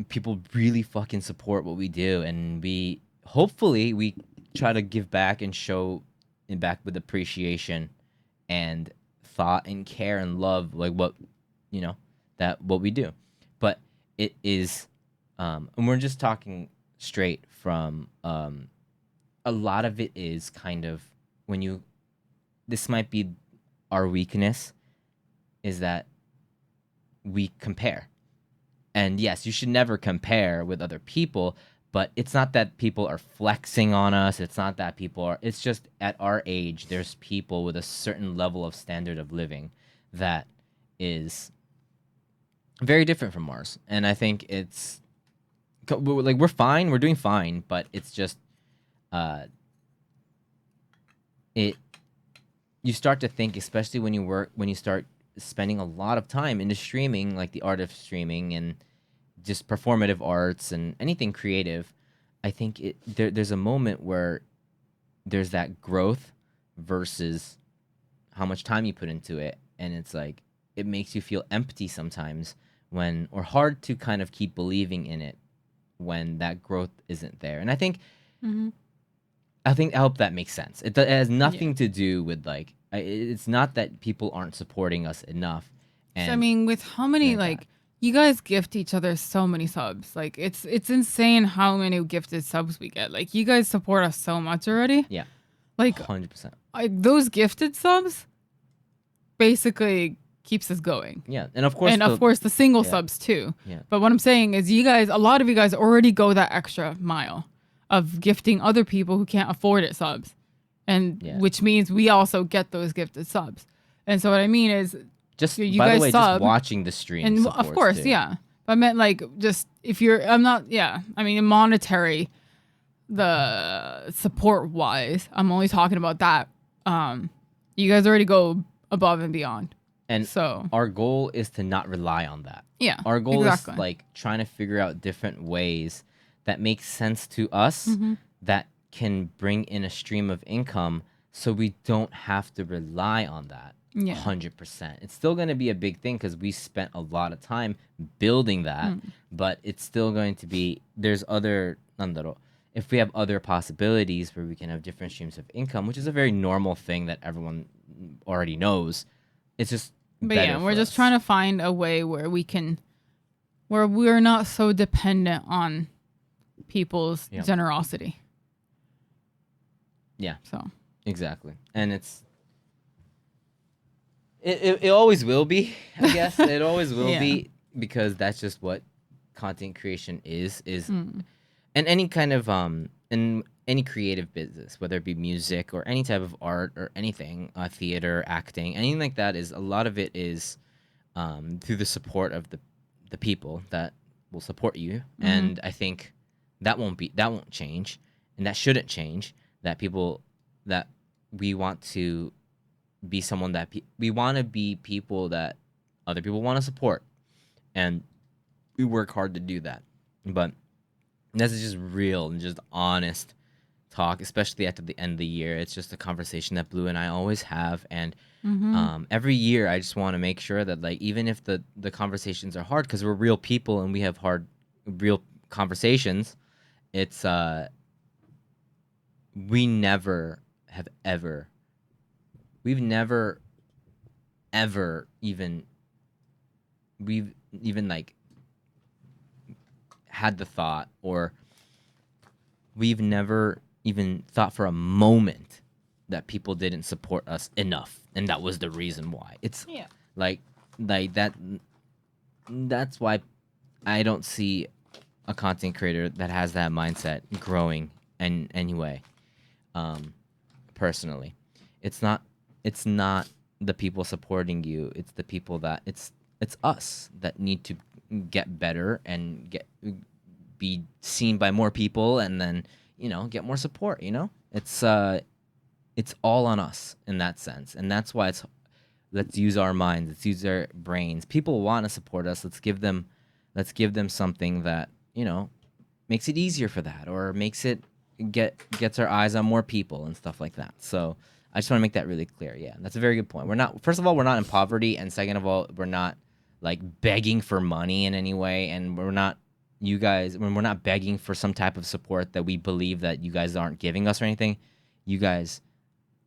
people really fucking support what we do, and hopefully we try to give back and show back with appreciation and thought and care and love, like what we do. But it is and we're just talking straight from a lot of it is kind of this might be our weakness, is that we compare. And yes, you should never compare with other people, but it's not that people are flexing on us. It's not that it's just at our age, there's people with a certain level of standard of living that is very different from ours. And I think we're fine. We're doing fine, but it's just, you start to think, especially when you start spending a lot of time into streaming, like the art of streaming and just performative arts and anything creative. I think there's a moment where there's that growth versus how much time you put into it, and it's like it makes you feel empty sometimes or hard to kind of keep believing in it when that growth isn't there. And I think I hope that makes sense. It has nothing to do with like, it's not that people aren't supporting us enough. And so, I mean, with how many, like, you guys gift each other so many subs. Like, it's insane how many gifted subs we get. Like, you guys support us so much already. Yeah. Like, 100%. Those gifted subs basically keeps us going. Yeah. And of course, the single subs too. Yeah. But what I'm saying is a lot of you guys already go that extra mile of gifting other people who can't afford it subs. And which means we also get those gifted subs. And so what I mean is, just you by guys the way, sub, just watching the stream, and of course, too. yeah. But I meant like just if you're, I'm not, I mean, monetary, the support wise, I'm only talking about that. You guys already go above and beyond. And so our goal is to not rely on that. Yeah, our goal exactly. is like trying to figure out different ways that make sense to us, that can bring in a stream of income, so we don't have to rely on that. 100%. It's still going to be a big thing because we spent a lot of time building that, but it's still going to be, there's other, if we have other possibilities where we can have different streams of income, which is a very normal thing that everyone already knows. It's just But yeah, we're just trying to find a way where we're not so dependent on people's generosity. Yeah. So. Exactly. And it always will be, I guess. It always will be, because that's just what content creation is and any kind of in any creative business, whether it be music or any type of art or anything, theater, acting, anything like that, is a lot of it is through the support of the people that will support you. And I think that won't change, and that shouldn't change. That we want to be someone that we want to be people that other people want to support, and we work hard to do that. But this is just real and just honest talk, especially after the end of the year. It's just a conversation that Blue and I always have, and every year I just want to make sure that, like, even if the conversations are hard, because we're real people and we have real conversations, it's we've never ever even like had the thought, or we've never even thought for a moment that people didn't support us enough, and that was the reason why. It's like that. That's why I don't see a content creator that has that mindset growing in any way. Personally, it's not the people supporting you. It's the people that it's us that need to get better and be seen by more people, and then get more support. It's all on us in that sense, and that's why let's use our minds, let's use our brains. People want to support us. Let's give them something that makes it easier for that, or makes it gets our eyes on more people and stuff like that. So I just want to make that really clear. Yeah, that's a very good point. First of all, we're not in poverty, and second of all, we're not like begging for money in any way, and we're not begging for some type of support that we believe that you guys aren't giving us or anything. You guys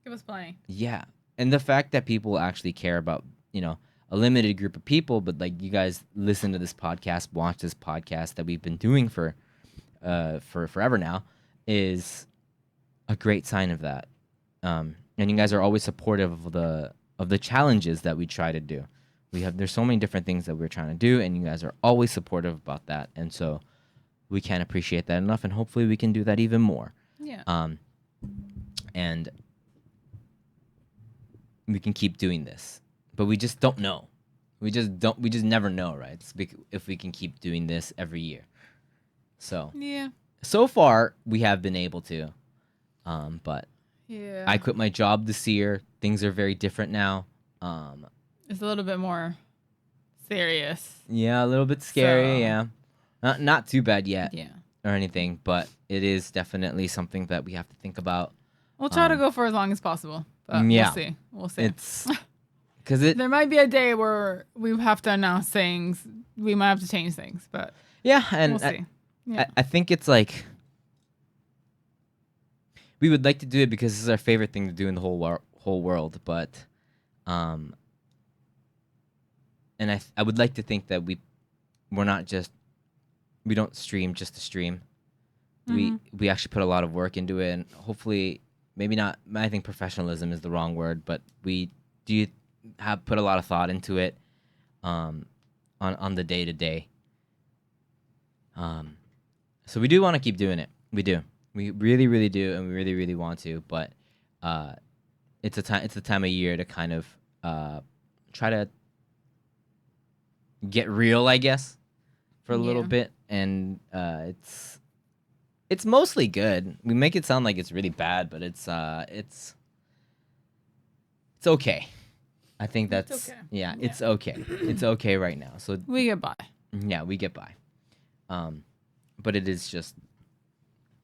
give us plenty. Yeah, and the fact that people actually care about a limited group of people, but like you guys listen to this podcast, watch this podcast that we've been doing for forever now, is a great sign of that. And you guys are always supportive of the challenges that we try to do. There's so many different things that we're trying to do, and you guys are always supportive about that. And so we can't appreciate that enough, and hopefully we can do that even more. Yeah. And we can keep doing this, but we just don't know. We just never know, right? If we can keep doing this every year. So yeah. So far we have been able to, but yeah. I quit my job this year. Things are very different now. It's a little bit more serious. Yeah, a little bit scary. Yeah, not too bad yet. Yeah. Or anything, but it is definitely something that we have to think about. We'll try to go for as long as possible. But yeah, we'll see. It's because there might be a day where we have to announce things. We might have to change things, but yeah, and we'll see. I think it's like we would like to do it because this is our favorite thing to do in the whole world, but and I would like to think that we don't stream just to stream. We actually put a lot of work into it, and hopefully, maybe not. I think professionalism is the wrong word, but we do have put a lot of thought into it, on the day to day. So we do want to keep doing it. We do. We really, really do, and we really, really want to. But it's a time of year to kind of try to get real, I guess, for a little bit, and It's mostly good. We make it sound like it's really bad, but it's okay. I think that's okay. yeah, it's okay. It's okay right now. So We get by. yeah, we get by. But it is just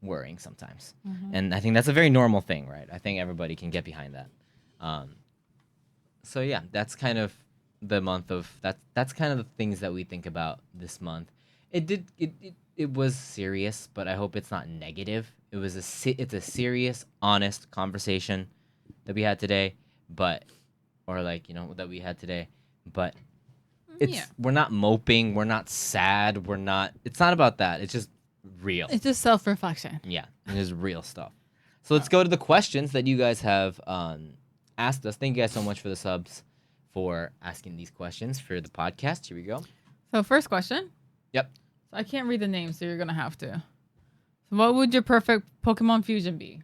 worrying sometimes. And I think that's a very normal thing, right? I think everybody can get behind that. So yeah, that's kind of the month of that's kind of the things that we think about this month. It was serious, but I hope it's not negative. It's a serious, honest conversation that we had today, but or like, that we had today. But we're not moping, we're not sad, it's not about that. It's just real. It's just self-reflection. Yeah, it is real stuff. So let's go to the questions that you guys have asked us. Thank you guys so much for the subs for asking these questions for the podcast. Here we go. So first question. Yep. So I can't read the name, so you're gonna have to. So what would your perfect Pokemon fusion be?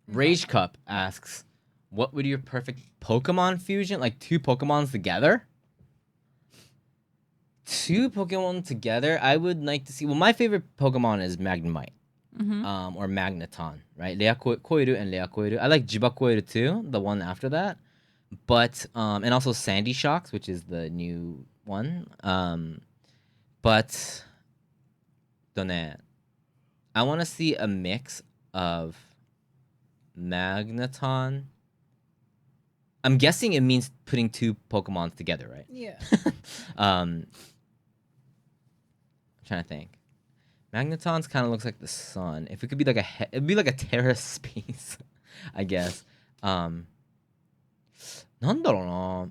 Rage Cup asks, what would your perfect Pokemon fusion? Like 2 Pokemons together? 2 Pokemon together? I would like to see. Well, my favorite Pokemon is Magnemite. Or Magneton, right? Leakoiru and Leakoiru. I like Jibakoiru too, the one after that. But and also Sandy Shocks, which is the new one. But I want to see a mix of Magneton. I'm guessing it means putting 2 Pokemons together, right? Yeah. I'm trying to think. Magneton's kind of looks like the sun. If it could be like it'd be like a Terra space, I guess. なんだろ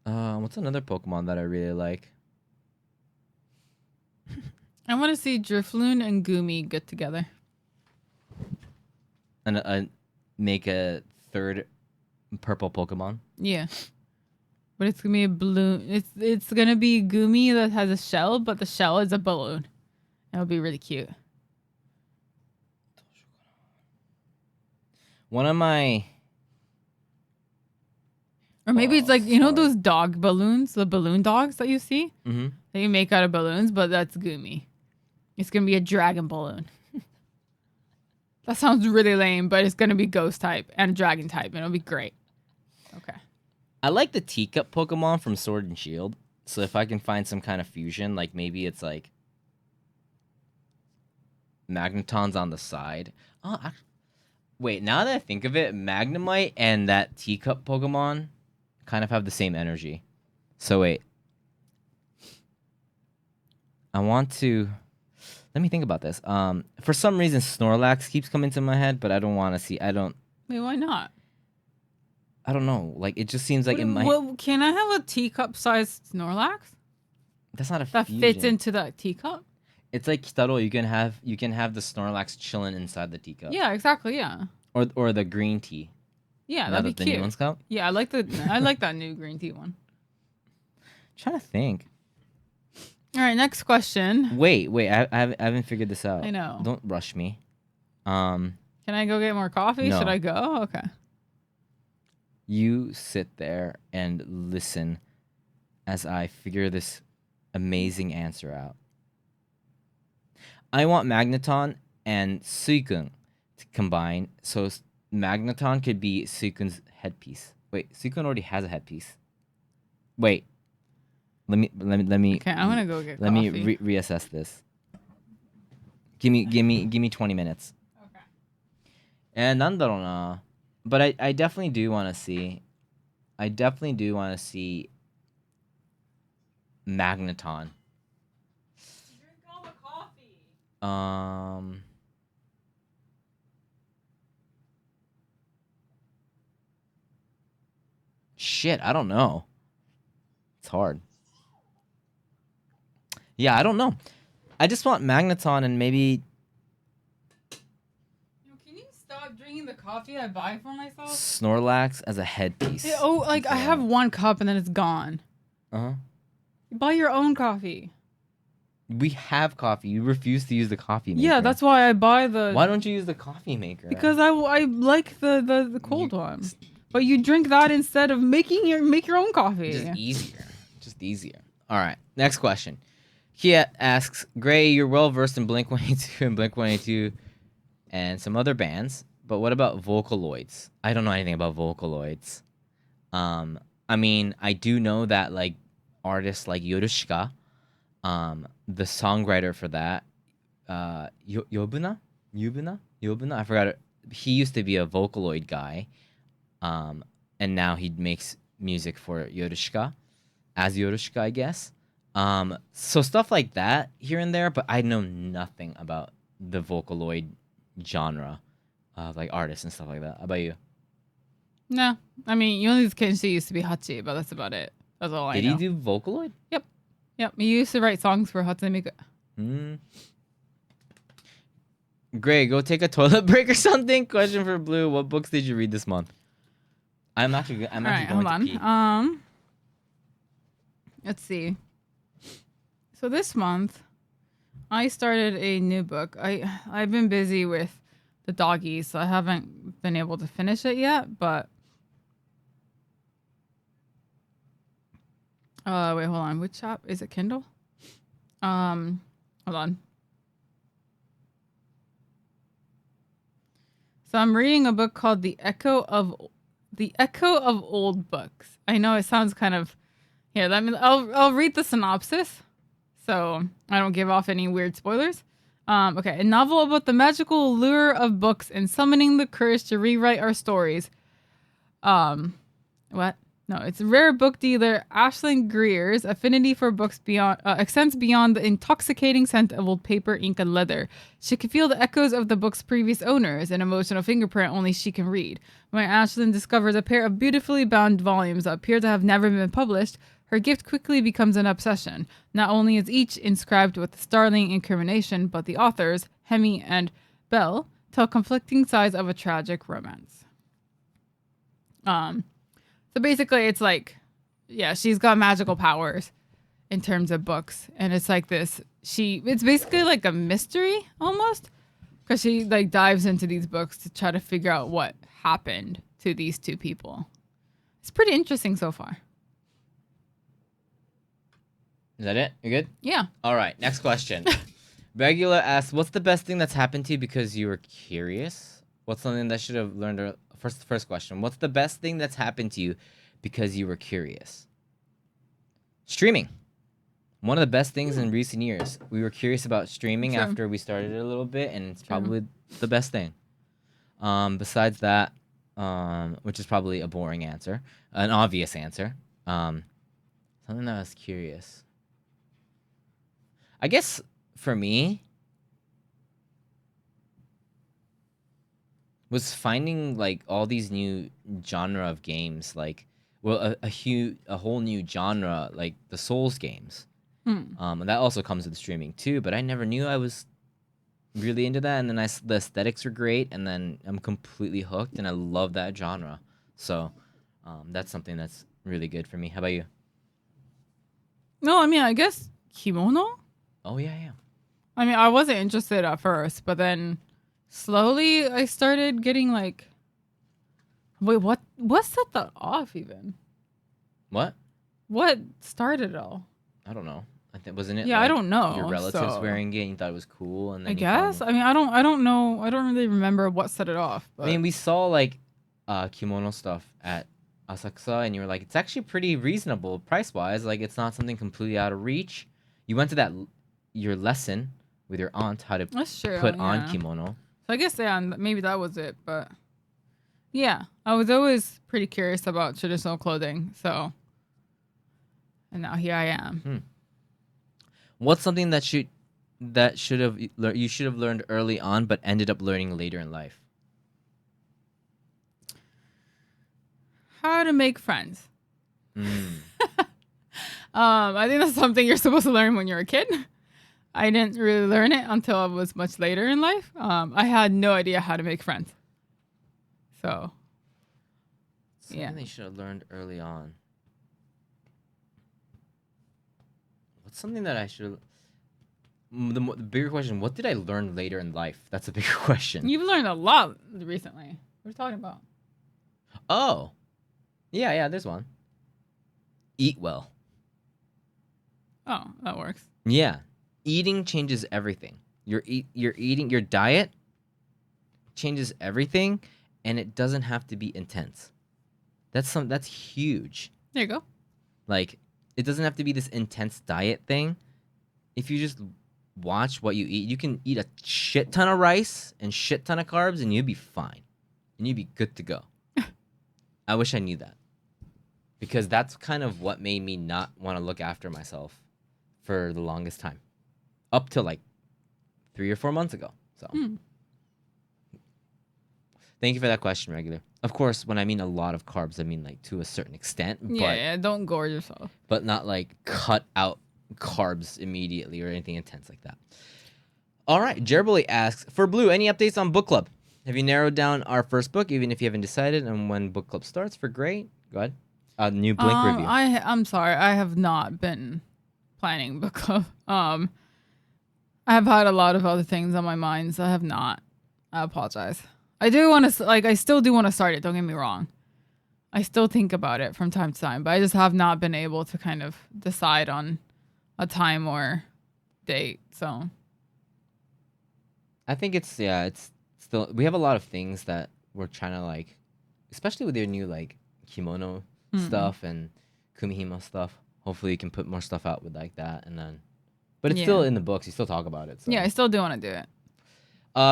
うな. What's another Pokemon that I really like? I want to see Drifloon and Goomy get together. And make a 3rd purple Pokemon. Yeah. But it's gonna be a balloon. It's gonna be Goomy that has a shell, but the shell is a balloon. It'll be really cute. One of my... Or maybe it's like, those dog balloons, the balloon dogs that you see? Mm-hmm. That you make out of balloons, but that's Goomy. It's going to be a dragon balloon. That sounds really lame, but it's going to be ghost type and dragon type, and it'll be great. Okay. I like the teacup Pokemon from Sword and Shield. So if I can find some kind of fusion, like maybe it's like Magneton's on the side. Wait, now that I think of it, Magnemite and that teacup Pokemon kind of have the same energy. So wait. I want to... Let me think about this. For some reason, Snorlax keeps coming to my head, but I don't want to see... Wait, why not? I don't know. Like, it just seems like it might... Well, can I have a teacup-sized Snorlax? That's not a that fusion. Fits into that teacup? It's like Kitaro. You can have the Snorlax chilling inside the teacup. Yeah, exactly. Yeah. Or the green tea. Yeah, that'd be the cute. New one's out? Yeah, I like that new green tea one. I'm trying to think. All right, next question. Wait. I haven't figured this out. I know. Don't rush me. Can I go get more coffee? No. Should I go? Okay. You sit there and listen as I figure this amazing answer out. I want Magneton and Suicune to combine, so Magneton could be Suicune's headpiece. Wait, Suicune already has a headpiece. Wait. Let me. Okay, I'm gonna go get coffee. Let me reassess this. Give me 20 minutes. Okay. And なんだろうな. But I definitely do want to see. I definitely do want to see Magneton. Drink all the coffee. Shit, I don't know. It's hard. Yeah, I don't know. I just want Magneton and maybe... Can you stop drinking the coffee I buy for myself? Snorlax as a headpiece. Yeah, I have one cup and then it's gone. Uh-huh. Buy your own coffee. We have coffee. You refuse to use the coffee maker. Yeah, that's why I buy the... Why don't you use the coffee maker? Because I like the cold one. But you drink that instead of make your own coffee. Just easier. All right. Next question. He asks, Gray, you're well versed in Blink 182 and Blink 182 and some other bands, but what about Vocaloids? I don't know anything about Vocaloids. I mean, I do know that like artists like Yorushika, the songwriter for that, Yobuna, I forgot it. He used to be a Vocaloid guy, and now he makes music for Yorushika, as Yorushika, I guess. So stuff like that here and there, but I know nothing about the Vocaloid genre of like artists and stuff like that. How about you? No, I mean Yonezu Kenshi used to be Hachi, but that's about it. That's all I Did know. he do Vocaloid? Yep. He used to write songs for Hatsune Miku. Hmm. Gray, go take a toilet break or something. Question for Blue: what books did you read this month? I'm actually All right, going hold to pee. on. Let's see. So this month, I started a new book. I've been busy with the doggies, so I haven't been able to finish it yet. But wait, hold on. Which app is it? Kindle. Hold on. So I'm reading a book called The Echo of Old Books. I know it sounds kind of here. I'll read the synopsis, so I don't give off any weird spoilers. Okay, a novel about the magical lure of books and summoning the courage to rewrite our stories. What? No, it's rare book dealer Ashlyn Greer's affinity for books extends beyond the intoxicating scent of old paper, ink, and leather. She can feel the echoes of the book's previous owners, an emotional fingerprint only she can read. When Ashlyn discovers a pair of beautifully bound volumes that appear to have never been published, her gift quickly becomes an obsession. Not only is each inscribed with startling incrimination, but the authors, Hemi and Belle, tell conflicting sides of a tragic romance. So basically, it's like, yeah, she's got magical powers in terms of books, and it's like this. It's basically like a mystery almost, because she like dives into these books to try to figure out what happened to these two people. It's pretty interesting so far. Is that it? You good? Yeah. All right. Next question. Regular asks, "What's the best thing that's happened to you because you were curious? What's something that should have learned?" First question. What's the best thing that's happened to you because you were curious? Streaming. One of the best things in recent years. We were curious about streaming after we started it a little bit, and it's probably the best thing. Besides that, which is probably a boring answer, an obvious answer. Something that I was curious. I guess for me was finding like all these new genre of games, like a whole new genre, like the Souls games. And that also comes with streaming too. But I never knew I was really into that. And then the aesthetics are great, and then I'm completely hooked, and I love that genre. So that's something that's really good for me. How about you? No, I mean, I guess kimono. Oh yeah. I mean, I wasn't interested at first, but then slowly I started getting like, wait, what set that off even? What? What started it all? I don't know. I think wasn't it? Yeah, like I don't know. Your relatives so wearing it, and you thought it was cool, and then I guess. I mean, I don't know. I don't really remember what set it off. But I mean, we saw like kimono stuff at Asakusa, and you were like, it's actually pretty reasonable price wise. Like, it's not something completely out of reach. You went to your lesson with your aunt how to that's true. put Yeah. on kimono. So I guess maybe that was it. But yeah, I was always pretty curious about traditional clothing. So, and now here I am. What's something that you should have learned early on, but ended up learning later in life? How to make friends. I think that's something you're supposed to learn when you're a kid. I didn't really learn it until I was much later in life. I had no idea how to make friends. So, something they should have learned early on. What's something that I should? The bigger question: what did I learn later in life? That's a bigger question. You've learned a lot recently. What are you talking about? Oh, yeah. There's one. Eat well. Oh, that works. Yeah, eating changes everything. You're eating, your diet changes everything, and it doesn't have to be intense. That's huge. There you go. Like, it doesn't have to be this intense diet thing. If you just watch what you eat, you can eat a shit ton of rice and shit ton of carbs, and you'd be fine, and you'd be good to go. I wish I knew that, because that's kind of what made me not want to look after myself for the longest time, up to like 3 or 4 months ago. So, thank you for that question, Regular. Of course, when I mean a lot of carbs, I mean like to a certain extent, Yeah, don't gore yourself. but not like cut out carbs immediately or anything intense like that. All right, Gerbilly asks, for Blue, any updates on book club? Have you narrowed down our first book, even if you haven't decided on when book club starts? For Gray, go ahead. New Blink review. I'm sorry, I have not been planning book club. I have had a lot of other things on my mind, so I have not. I apologize. I do want to, I still do want to start it. Don't get me wrong. I still think about it from time to time, but I just have not been able to kind of decide on a time or date. So I think it's still, we have a lot of things that we're trying to like, especially with your new like kimono stuff and kumihimo stuff. Hopefully you can put more stuff out with like that, and then, but it's still in the books. You still talk about it. So. Yeah, I still do want to do it.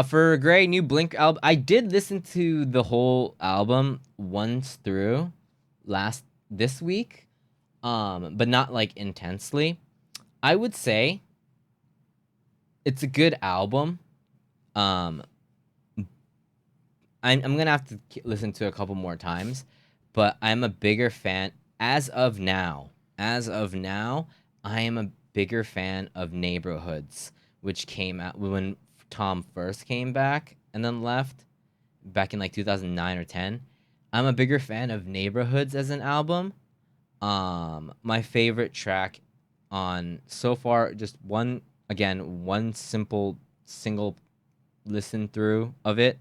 For Gray, new Blink album, I did listen to the whole album once through this week, but not like intensely. I would say it's a good album. I'm gonna have to listen to it a couple more times, but I'm a bigger fan as of now. I am a bigger fan of Neighborhoods, which came out when Tom first came back and then left back in like 2009 or 10. I'm a bigger fan of Neighborhoods as an album. My favorite track on so far, just one simple single listen through of it.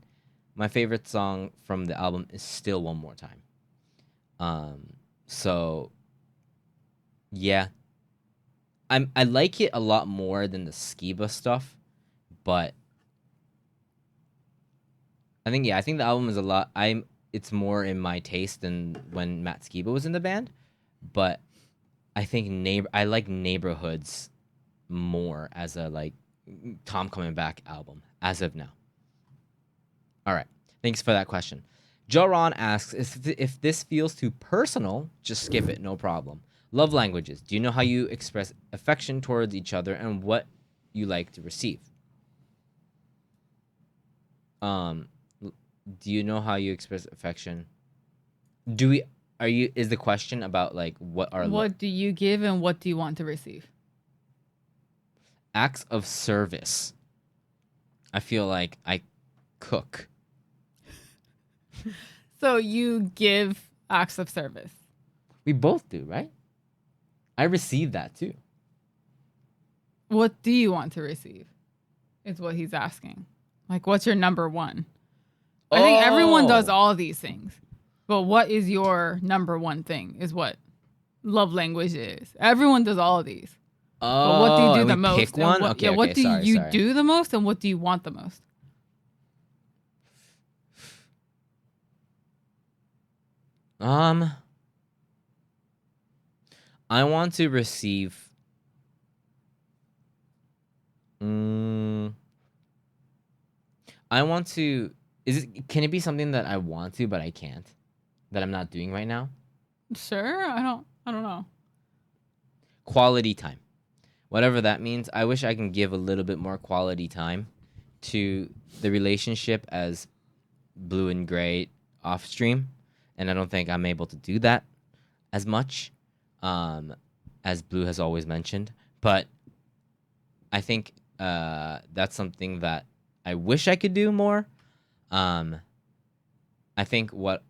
My favorite song from the album is still One More Time. So yeah, I like it a lot more than the Skiba stuff, but I think the album is a lot. It's more in my taste than when Matt Skiba was in the band, but I think I like Neighborhoods more as a like Tom coming back album as of now. All right, thanks for that question. Joe Ron asks, if this feels too personal, just skip it, no problem. Love languages. Do you know how you express affection towards each other and what you like to receive? Do you know how you express affection? Is the question about like what do you give and what do you want to receive? Acts of service. I feel like I cook. So you give acts of service. We both do, right? I receive that too. What do you want to receive? Is what he's asking. Like, what's your number one? I think everyone does all these things. But what is your number one thing is what love language is. Everyone does all of these. But what do you do the most? Pick one? What do you do the most and what do you want the most? I want to receive can it be something that I want to but I can't? That I'm not doing right now? Sure. I don't know. Quality time. Whatever that means. I wish I can give a little bit more quality time to the relationship as Blue and Gray off stream, and I don't think I'm able to do that as much as Blue has always mentioned. But I think that's something that I wish I could do more. I think what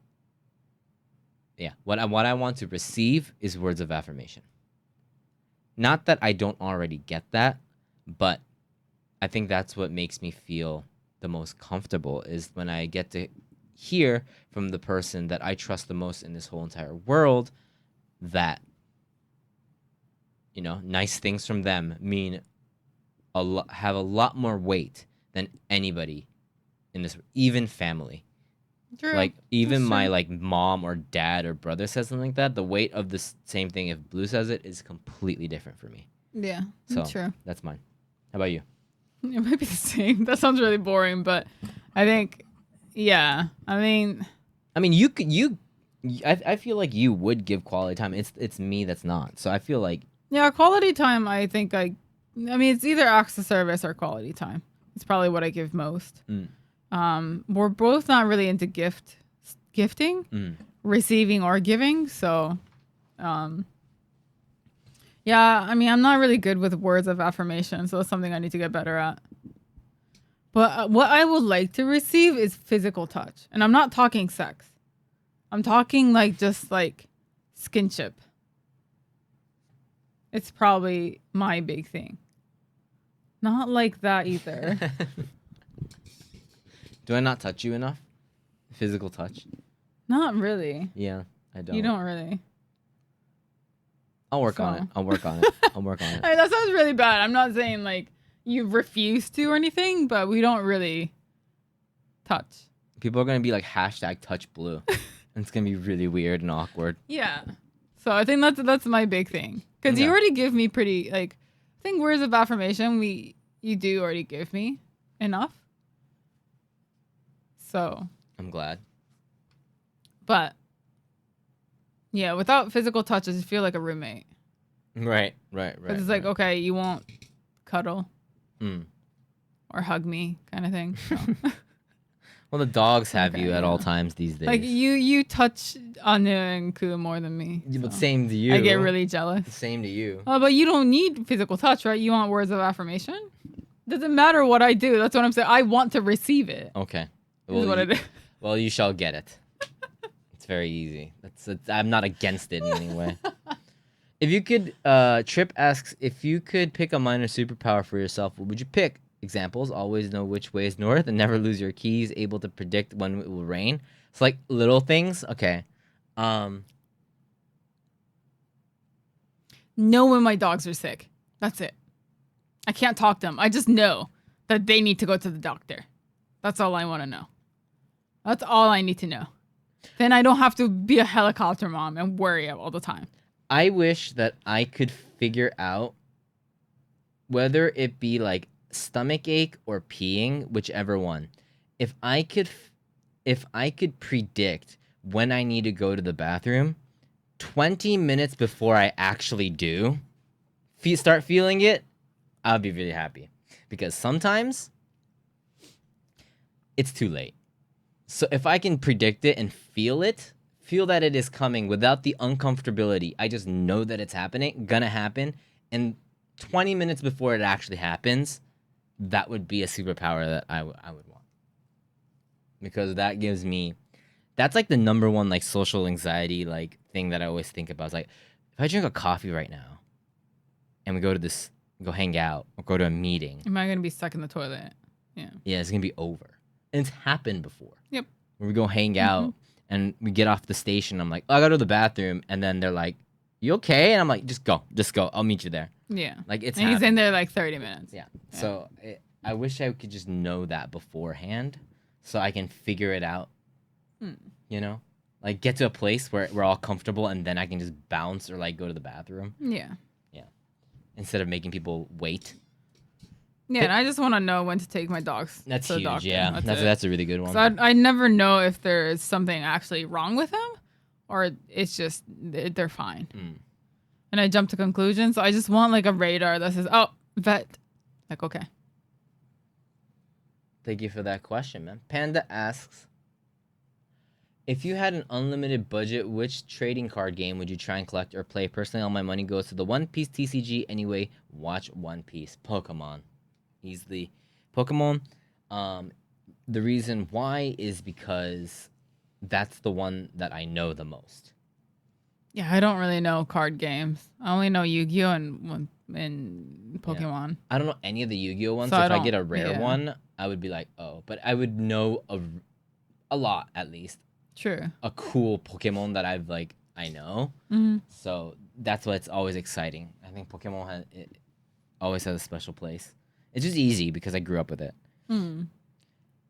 I want to receive is words of affirmation. Not that I don't already get that, but I think that's what makes me feel the most comfortable is when I get to hear from the person that I trust the most in this whole entire world that, nice things from them mean have a lot more weight than anybody in this, even family. True. Like even That's my true. like mom or dad or brother says something like that, the weight of the same thing if Blue says it is completely different for me. Yeah, So true. that's mine. How about you? It might be the same. That sounds really boring, but I think, yeah. I mean, You could I feel like you would give quality time. It's me that's not. So I feel like yeah, quality time. I mean, it's either acts of service or quality time. It's probably what I give most. We're both not really into gifting, receiving or giving. So, yeah, I mean, I'm not really good with words of affirmation, so it's something I need to get better at. But what I would like to receive is physical touch. And I'm not talking sex. I'm talking like just like skinship. It's probably my big thing. Not like that either. do I not touch you enough? Physical touch? Not really. Yeah, I don't. You don't really. I'll work on it. I'll work on it. I'll work on it. I mean, that sounds really bad. I'm not saying like you refuse to or anything, but we don't really touch. People are gonna be like #touch Blue. And it's gonna be really weird and awkward. Yeah. So I think that's my big thing. Because you already give me pretty like I think words of affirmation you do already give me enough. So I'm glad. But yeah, without physical touch, I just feel like a roommate. Right. Because it's like, okay, you won't cuddle or hug me kind of thing. So. Well, the dogs have Okay, you at all times these days. Like you touch Anu and Ku more than me. Yeah, but so. same to you. I get really jealous. Same to you. But you don't need physical touch, right? You want words of affirmation? Doesn't matter what I do. That's what I'm saying. I want to receive it. Okay. Is what it is. Well, you shall get it. It's very easy. I'm not against it in any way. If you could, Trip asks, if you could pick a minor superpower for yourself, what would you pick? Examples: always know which way is north and never lose your keys, able to predict when it will rain. It's like little things. Okay. Know when my dogs are sick. That's it. I can't talk to them. I just know that they need to go to the doctor. That's all I want to know. That's all I need to know. Then I don't have to be a helicopter mom and worry all the time. I wish that I could figure out whether it be like stomach ache or peeing, whichever one. If I could predict when I need to go to the bathroom 20 minutes before I actually do start feeling it, I'll be really happy. Because sometimes it's too late. So if I can predict it and feel that it is coming without the uncomfortability, I just know that it's gonna happen, and 20 minutes before it actually happens, that would be a superpower that I would want. Because that gives me, that's like the number one like social anxiety like thing that I always think about. It's like, if I drink a coffee right now and we go hang out or go to a meeting. Am I going to be stuck in the toilet? Yeah. Yeah, it's going to be over. And it's happened before. Yep. Where we go hang out and we get off the station. I'm like, oh, I gotta go to the bathroom. And then they're like, you okay? And I'm like, just go. I'll meet you there. Yeah. Like it's and he's in there like 30 minutes. Yeah. So I wish I could just know that beforehand so I can figure it out. You know? Like get to a place where we're all comfortable and then I can just bounce or like go to the bathroom. Yeah. Yeah. Instead of making people wait. Yeah, and I just want to know when to take my dogs That's to the huge, doctor. yeah. That's a really good one. So I never know if there is something actually wrong with them or it's just they're fine. And I jump to conclusions. So I just want like a radar that says, oh, vet. Like, okay. Thank you for that question, man. Panda asks, if you had an unlimited budget, which trading card game would you try and collect or play? Personally, all my money goes to the One Piece TCG. Anyway, watch One Piece. Pokemon. He's the Pokemon. The reason why is because that's the one that I know the most. Yeah, I don't really know card games. I only know Yu-Gi-Oh and Pokemon. Yeah. I don't know any of the Yu-Gi-Oh ones. So if I get a rare one, I would be like, oh. But I would know a lot, at least. True. A cool Pokemon that I know. So that's why it's always exciting. I think Pokemon always has a special place It's just easy because I grew up with it. Hmm.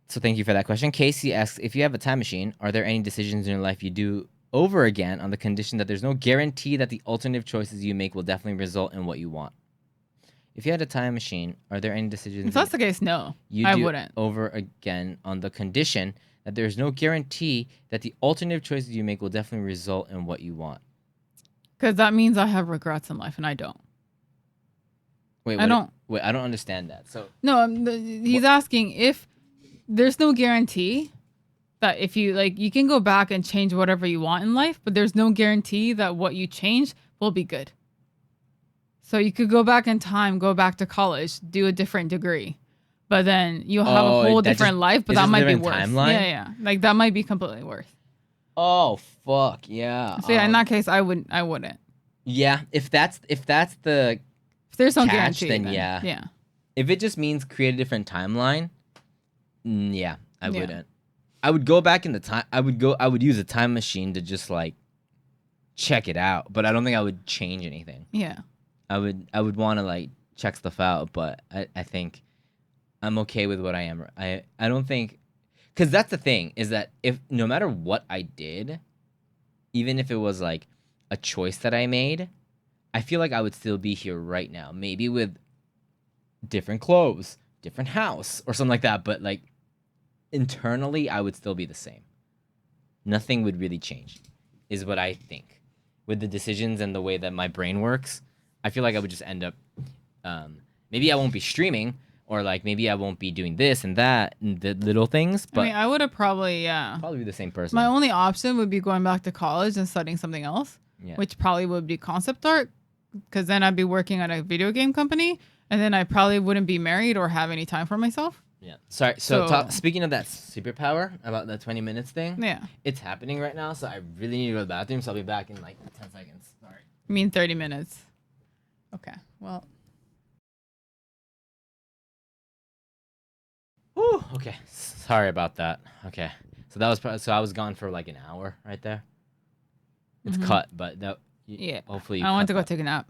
So thank you for that question. Casey asks, if you have a time machine, are there any decisions in your life you do over again on the condition that there's no guarantee that the alternative choices you make will definitely result in what you want? If you had a time machine, are there any decisions If that's the case, no, you I do wouldn't. over again on the condition that there's no guarantee that the alternative choices you make will definitely result in what you want? Because that means I have regrets in life, and I don't. Wait, I don't. Wait, I don't understand that. So No, he's asking if there's no guarantee that if you like, you can go back and change whatever you want in life, but there's no guarantee that what you change will be good. So you could go back in time, go back to college, do a different degree, but then you'll have a whole different life, but that might be worse. Timeline? Yeah. Like that might be completely worse. Oh fuck yeah. So yeah, in that case, I wouldn't. Yeah, if that's the If there's no catch, guarantee, then then yeah. yeah. If it just means create a different timeline, yeah, I wouldn't. I would go back in the time. I would use a time machine to just like check it out, but I don't think I would change anything. Yeah. I would want to like check stuff out, but I think I'm okay with what I am. I don't think, because that's the thing, is that if no matter what I did, even if it was like a choice that I made, I feel like I would still be here right now, maybe with different clothes, different house, or something like that, but like internally I would still be the same. Nothing would really change, is what I think. With the decisions and the way that my brain works, I feel like I would just end up, maybe I won't be streaming, or like maybe I won't be doing this and that and the little things, but I mean, I would have probably be the same person. My only option would be going back to college and studying something else, which probably would be concept art, because then I'd be working at a video game company, and then I probably wouldn't be married or have any time for myself. Yeah. Sorry. So speaking of that superpower about the 20 minutes thing, it's happening right now. So I really need to go to the bathroom. So I'll be back in like 10 seconds. Sorry. I mean 30 minutes. Okay. Well. Whew, okay. Sorry about that. Okay. So that was so I was gone for like an hour right there. It's cut, but that hopefully I want to go take a nap.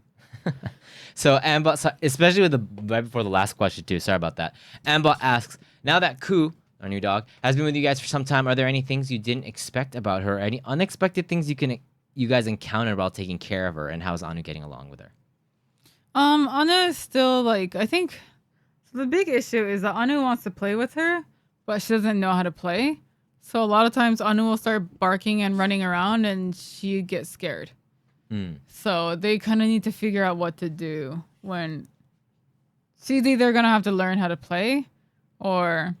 So Ambot, especially with the right before the last question too. Sorry about that. Ambot asks, now that Ku, our new dog, has been with you guys for some time, are there any things you didn't expect about her? Any unexpected things you guys encountered while taking care of her, and how's Anu getting along with her? Anu is still like, I think the big issue is that Anu wants to play with her, but she doesn't know how to play. So a lot of times Anu will start barking and running around, and she gets scared. So they kind of need to figure out what to do when she's either going to have to learn how to play, or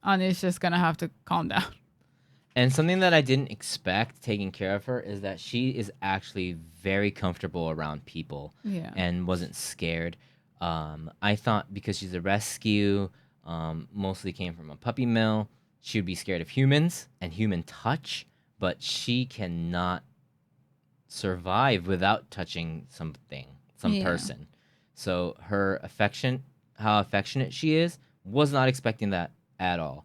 Anu's just going to have to calm down. And something that I didn't expect taking care of her is that she is actually very comfortable around people and wasn't scared. I thought because she's a rescue, mostly came from a puppy mill, she would be scared of humans and human touch, but she cannot survive without touching some person. So her how affectionate she is, was not expecting that at all.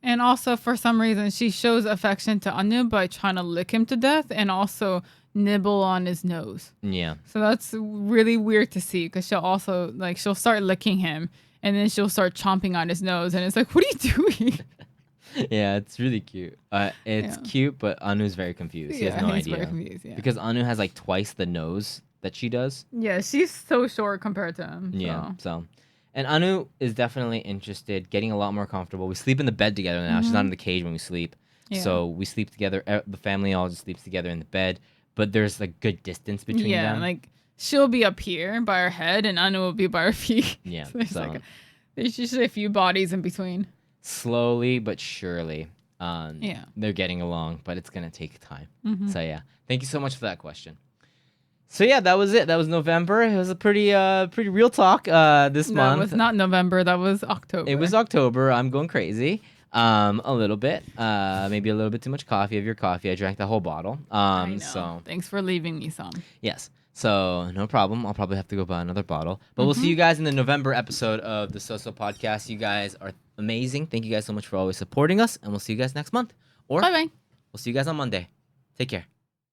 And also, for some reason, she shows affection to Anu by trying to lick him to death and also nibble on his nose. Yeah. So that's really weird to see, because she'll start licking him and then she'll start chomping on his nose, and it's like, what are you doing? Yeah, it's really cute. It's cute, but Anu's very confused. He has no idea. Very confused, because Anu has like twice the nose that she does. Yeah, she's so short compared to him. Yeah, so. And Anu is definitely interested, getting a lot more comfortable. We sleep in the bed together now. She's not in the cage when we sleep. Yeah. So we sleep together. The family all just sleeps together in the bed. But there's like good distance between them. Yeah, like she'll be up here by her head and Anu will be by her feet. Yeah. So there's usually a few bodies in between. Slowly but surely, they're getting along, but it's going to take time. So yeah, thank you so much for that question. So yeah, that was it. That was November. It was a pretty real talk this month. That was not November. That was October. It was October. I'm going crazy. A little bit. Maybe a little bit too much coffee of your coffee. I drank the whole bottle. I know. So thanks for leaving me some. Yes. So no problem. I'll probably have to go buy another bottle. But we'll see you guys in the November episode of the SOSO podcast. You guys are amazing. Thank you guys so much for always supporting us, and we'll see you guys next month. Or bye-bye. We'll see you guys on Monday. Take care.